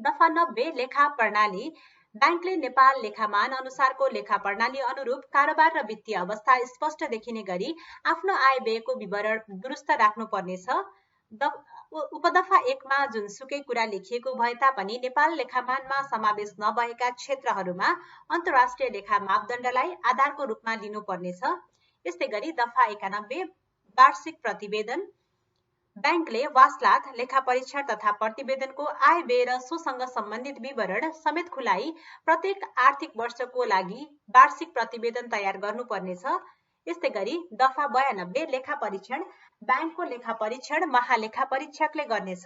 दफा 90 लेखा प्रणाली बैंकले नेपाल लेखामान अनुसारको लेखा प्रणाली अनुरूप कारोबार र वित्तीय अवस्था स्पष्ट देखिने गरी आफ्नो आय व्ययको विवरण दुरुस्त राख्नुपर्नेछ। उपदफा 1 मा जुनसुकै कुरा लेखिएको भए तापनि नेपाल लेखामानमा समावेश नभएका क्षेत्रहरूमा अन्तर्राष्ट्रिय लेखा मापदण्डलाई आधारको रूपमा लिनुपर्नेछ। यस्तै गरी दफा 91 वार्षिक प्रतिवेदन बैंकले वासलात लेखा परीक्षण तथा प्रतिवेदनको आय व्यय र सोसँग सम्बन्धित विवरण समेत खुलाई प्रत्येक आर्थिक वर्षको लागि वार्षिक प्रतिवेदन तयार गर्नुपर्नेछ। यस्तै गरी दफा 92 लेखा परीक्षण बैंकको लेखा परीक्षण महालेखा परीक्षकले गर्नेछ।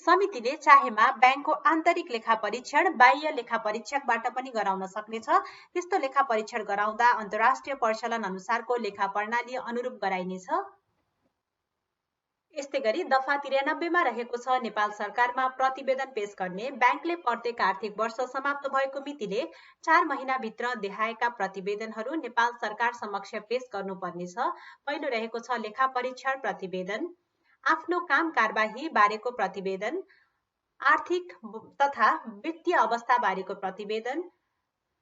समितिले चाहेमा बैंकको आन्तरिक लेखा परीक्षण बाह्य लेखा परीक्षकबाट पनि गराउन सक्नेछ। त्यस्तो लेखा परीक्षण गराउँदा अन्तर्राष्ट्रिय प्रचलन अनुसारको लेखा प्रणाली अनुरूप गराइनेछ। यस्तै गरी दफा 93 मा रहेको छ नेपाल सरकारमा प्रतिवेदन पेश गर्ने। बैंकले प्रत्येक आर्थिक वर्ष समाप्त भएको मितिले 4 महिनाभित्र देखाएका प्रतिवेदनहरू नेपाल सरकार समक्ष पेश गर्नुपर्नेछ। पहिलो रहेको छ लेखा परीक्षण प्रतिवेदन, आफ्नो काम कारबाही बारेको प्रतिवेदन, आर्थिक तथा वित्तीय अवस्था बारेको प्रतिवेदन।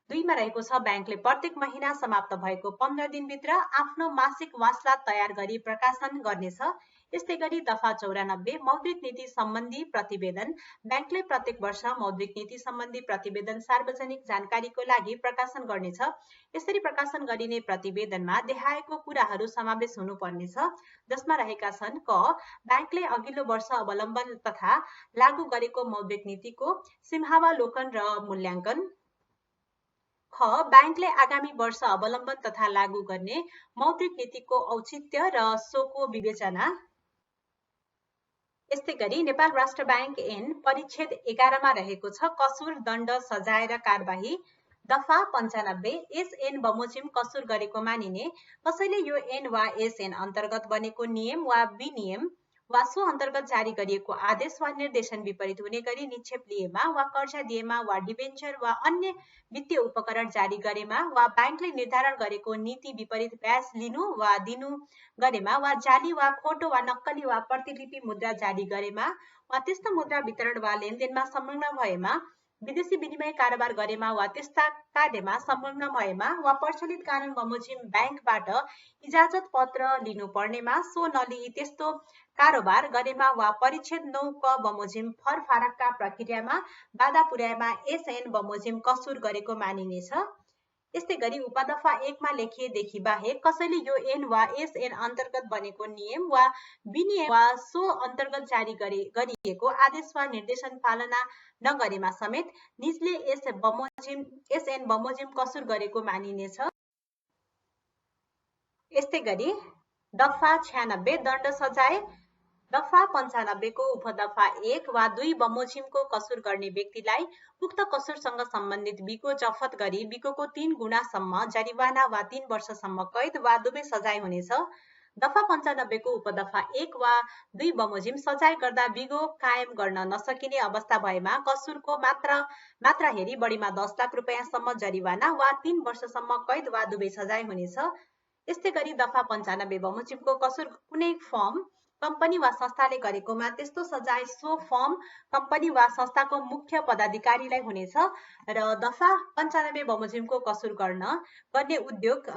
2 मा रहेको छ बैंकले प्रत्येक महिना समाप्त भएको 15 दिनभित्र आफ्नो मासिक वासलात तयार गरी प्रकाशन गर्नेछ। यस्तै गरी दफा 94 मौद्रिक नीति सम्बन्धी प्रतिवेदन बैंकले प्रत्येक वर्ष मौद्रिक नीति सम्बन्धी प्रतिवेदन सार्वजनिक जानकारीको लागि प्रकाशन गर्नेछ। यसरी प्रकाशन गरिने प्रतिवेदनमा देखाएको कुराहरू समावेश हुनुपर्नेछ जसमा रहेका छन् क बैंकले अघिल्लो वर्ष अवलम्बन तथा लागू गरेको मौद्रिक नीतिको सीमावलोकन र मूल्याङ्कन, ख बैंकले आगामी वर्ष अवलम्बन तथा लागू गर्ने मौद्रिक नीतिको औचित्य र सोको विवेचना। यस्तै गरी नेपाल राष्ट्र बैंक ऐन परिच्छेद 11 मा रहेको छ कसुर, दण्ड, सजाय र कारबाही। दफा 95 यस ऐन बमोजिम कसुर गरेको मानिने, कसैले यो ऐन वा यस ऐन अन्तर्गत बनेको नियम वा विनियम वा सो अन्तर्गत जारी गरिएको आदेश वा निर्देशन विपरीत हुने गरी निक्षेप लिएमा वा कर्जा दिएमा वा डिबेन्चर वा अन्य वित्तीय उपकरण जारी गरेमा वा ब्याङ्कले निर्धारण गरेको नीति विपरीत ब्याज लिनु वा दिनु गरेमा वा जाली वा खोटो वा नक्कली वा प्रतिलिपि मुद्रा जारी गरेमा वा त्यस्तो मुद्रा वितरण वा लेनदेनमा संलग्न भएमा विदेशी विनिमय कारोबार गरेमा वा त्यस्ता कार्यमा संलग्न भएमा वा प्रचलित कानून बमोजिम ब्याङ्कबाट इजाजत पत्र लिनु पर्नेमा सो नलिई त्यस्तो कारोबार गरेमा वा परिच्छेद 9 क बमोजिम फरफारकका प्रक्रियामा बाधा पुर्याएमा एसएन बमोजिम कसुर गरेको मानिनेछ। यस्तै गरी उपदफा 1 मा लेखिएदेखि बाहेक कसैले यो एन वा एसएन अन्तर्गत बनेको नियम वा विनियम वा सो अन्तर्गत जारी गरिएको आदेश वा निर्देशन पालना नगरेमा समेत निजले एसएन बमोजिम कसुर गरेको मानिनेछ। यस्तै गरी दफा 96 दण्ड सजाय दफा 95 को उपदफा 1 वा 2 बमोजिमको कसुर गर्ने व्यक्तिलाई उक्त कसुरसँग सम्बन्धित बिको जफत गरी बिकोको 3 गुणासम्म जरिवाना वा 3 वर्षसम्म कैद वा दुवै सजाय हुनेछ। दफा 95 को उपदफा 1 वा 2 बमोजिम सजाय गर्दा बिगो कायम गर्न नसकिने अवस्था भएमा कसुरको मात्रा हेरी बढीमा 10 लाख रुपैयाँसम्म जरिवाना वा 3 वर्षसम्म कैद वा दुवै सजाय हुनेछ। यस्तै गरी दफा 95 बमोजिमको कसुर कुनै फर्म कम्पनी वा संस्थाले गरेकोमा त्यस्तो सजाय सो फर्म कम्पनी वा संस्थाको मुख्य पदाधिकारीलाई हुनेछ र दफा 95 बमोजिमको कसुर गर्ने उद्योग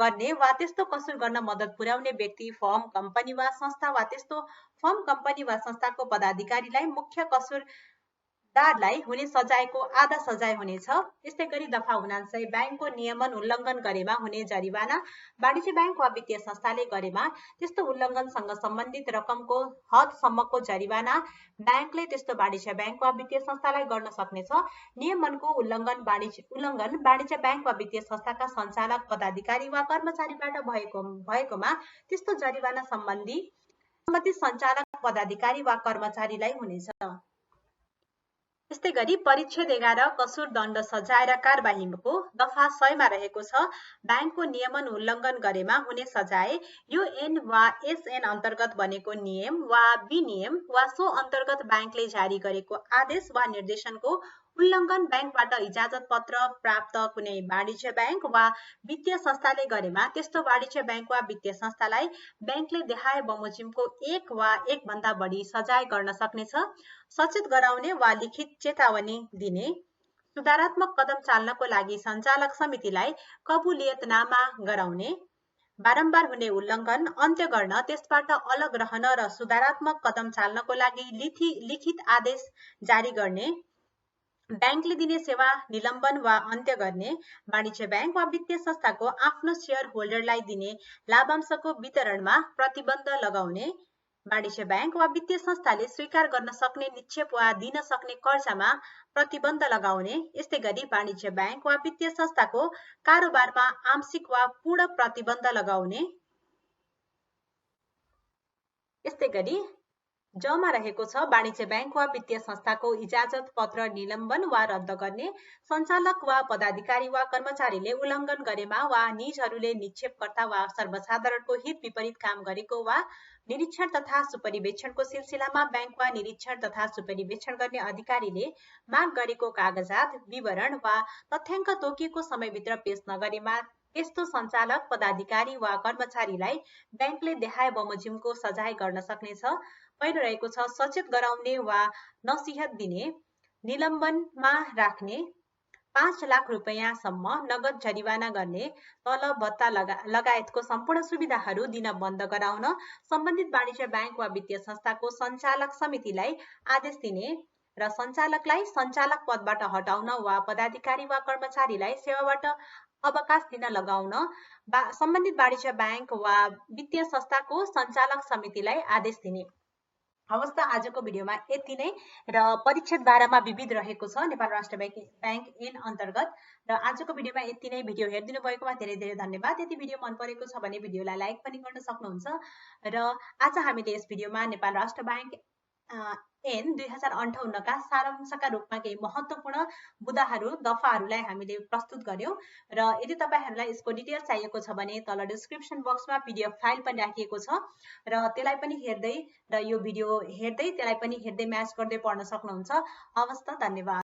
गर्ने वा त्यस्तो कसुर गर्न मद्दत पुर्याउने व्यक्ति फर्म कम्पनी वा संस्था वा त्यस्तो फर्म कम्पनी वा संस्थाको पदाधिकारीलाई मुख्य कसुरदारलाई हुने सजायको आधा सजाय हुनेछ। यस्तै गरी दफा 79 ब्याङ्कको नियमन उल्लङ्घन गरेमा हुने जरिवाना वाणिज्य ब्याङ्क वा वित्तीय संस्थाले गरेमा त्यस्तो उल्लङ्घनसँग सम्बन्धित रकमको हदसम्मको जरिवाना ब्याङ्कले त्यस्तो वाणिज्य ब्याङ्क वा वित्तीय संस्थालाई गर्न सक्नेछ। नियमनको उल्लङ्घन वाणिज्य ब्याङ्क वा वित्तीय संस्थाका सञ्चालक पदाधिकारी वा कर्मचारीबाट भएकोमा त्यस्तो जरिवाना सम्बन्धित सञ्चालक पदाधिकारी वा कर्मचारीलाई हुनेछ। यस्तै गरी परिच्छेद 11 कसुर दण्ड सजाय र कारबाहीको दफा 100 मा रहेको छ ब्याङ्कको नियमन उल्लङ्घन गरेमा हुने सजाय यो एन वा एसएन अन्तर्गत बनेको नियम वा विनियम वा सो अन्तर्गत ब्याङ्कले जारी गरेको आदेश वा निर्देशनको उल्लङ्घन ब्याङ्कबाट इजाजत पत्र प्राप्त कुनै वाणिज्य ब्याङ्क वा वित्तीय संस्थाले गरेमा त्यस्तो वाणिज्य ब्याङ्क वा वित्तीय संस्थालाई ब्याङ्कले देखाए बमोजिमको 1 वा 1 भन्दा बढी सजाय गर्न सक्नेछ। सचेत गराउने वा लिखित चेतावनी दिने सुधारात्मक कदम चाल्नको लागि सञ्चालक समितिलाई कबुलियतनामा गराउने बारम्बार हुने उल्लङ्घन अन्त्य गर्न त्यसबाट अलग रहन र सुधारात्मक कदम चाल्नको लागि लिखित आदेश जारी गर्ने ब्याङ्कले दिने सेवा निलम्बन वा अन्त्य गर्ने वाणिज्य ब्याङ्क वा वित्तीय संस्थाको आफ्नो शेयर होल्डरलाई दिने लाभांशको वितरणमा प्रतिबन्ध लगाउने वाणिज्य ब्याङ्क वा वित्तीय संस्थाले स्वीकार गर्न सक्ने निक्षेप वा दिन सक्ने कर्जामा प्रतिबन्ध लगाउने। यस्तै गरी वाणिज्य ब्याङ्क वा वित्तीय संस्थाको कारोबारमा आंशिक वा पूर्ण प्रतिबन्ध लगाउने। यस्तै गरी जमा रहेको छ वाणिज्य ब्याङ्क वा वित्तीय संस्थाको इजाजत पत्र निलम्बन वा रद्द गर्ने सञ्चालक वा पदाधिकारी वा कर्मचारीले उल्लङ्घन गरेमा वा निजहरूले निक्षेपकर्ता वा सर्वसाधारणको हित विपरीत काम गरेको वा निरीक्षण तथा सुपरिवेक्षणको सिलसिलामा ब्याङ्क वा निरीक्षण तथा सुपरिवेक्षण गर्ने अधिकारीले माग गरेको कागजात विवरण वा तथ्याङ्क तोकिएको समयभित्र पेश नगरेमा यस्तो सञ्चालक पदाधिकारी वा कर्मचारीलाई ब्याङ्कले देखाए बमोजिमको सजाय गर्न सक्नेछ। पहिलो रहेको छ सचेत गराउने वा नसिहत दिने निलम्बनमा राख्ने 5 लाख रुपैयाँसम्म नगद जरिवाना गर्ने तलब भत्ता लगायतको सम्पूर्ण सुविधाहरू दिन बन्द गराउन सम्बन्धित वाणिज्य ब्याङ्क वा वित्तीय संस्थाको सञ्चालक समितिलाई आदेश दिने र सञ्चालकलाई सञ्चालक पदबाट हटाउन वा पदाधिकारी वा कर्मचारीलाई सेवाबाट अवकाश दिन लगाउन सम्बन्धित वाणिज्य ब्याङ्क वा वित्तीय संस्थाको सञ्चालक समितिलाई आदेश दिने। हवस् त आजको भिडियोमा यति नै र परिच्छेद 12 मा विविध रहेको छ नेपाल राष्ट्र ब्याङ्क ऐन अन्तर्गत र आजको भिडियोमा यति नै। भिडियो हेरिदिनु भएकोमा धेरै धेरै धन्यवाद। यदि भिडियो मन परेको छ भने भिडियोलाई लाइक पनि गर्न सक्नुहुन्छ र आज हामीले यस भिडियोमा नेपाल राष्ट्र ब्याङ्क एन 2058 का सारांशका रूपमा केही महत्त्वपूर्ण बुदाहरू दफाहरूलाई हामीले प्रस्तुत गर्यौं र यदि तपाईहरुलाई यसको डिटेल चाहिएको छ भने तल डिस्क्रिप्सन बक्समा PDF फाइल पनि राखिएको छ र त्यसलाई पनि हेर्दै र यो भिडियो हेर्दै त्यसलाई पनि हेर्दै म्याच गर्दै पढ्न सक्नुहुन्छ। हवस् त, धन्यवाद।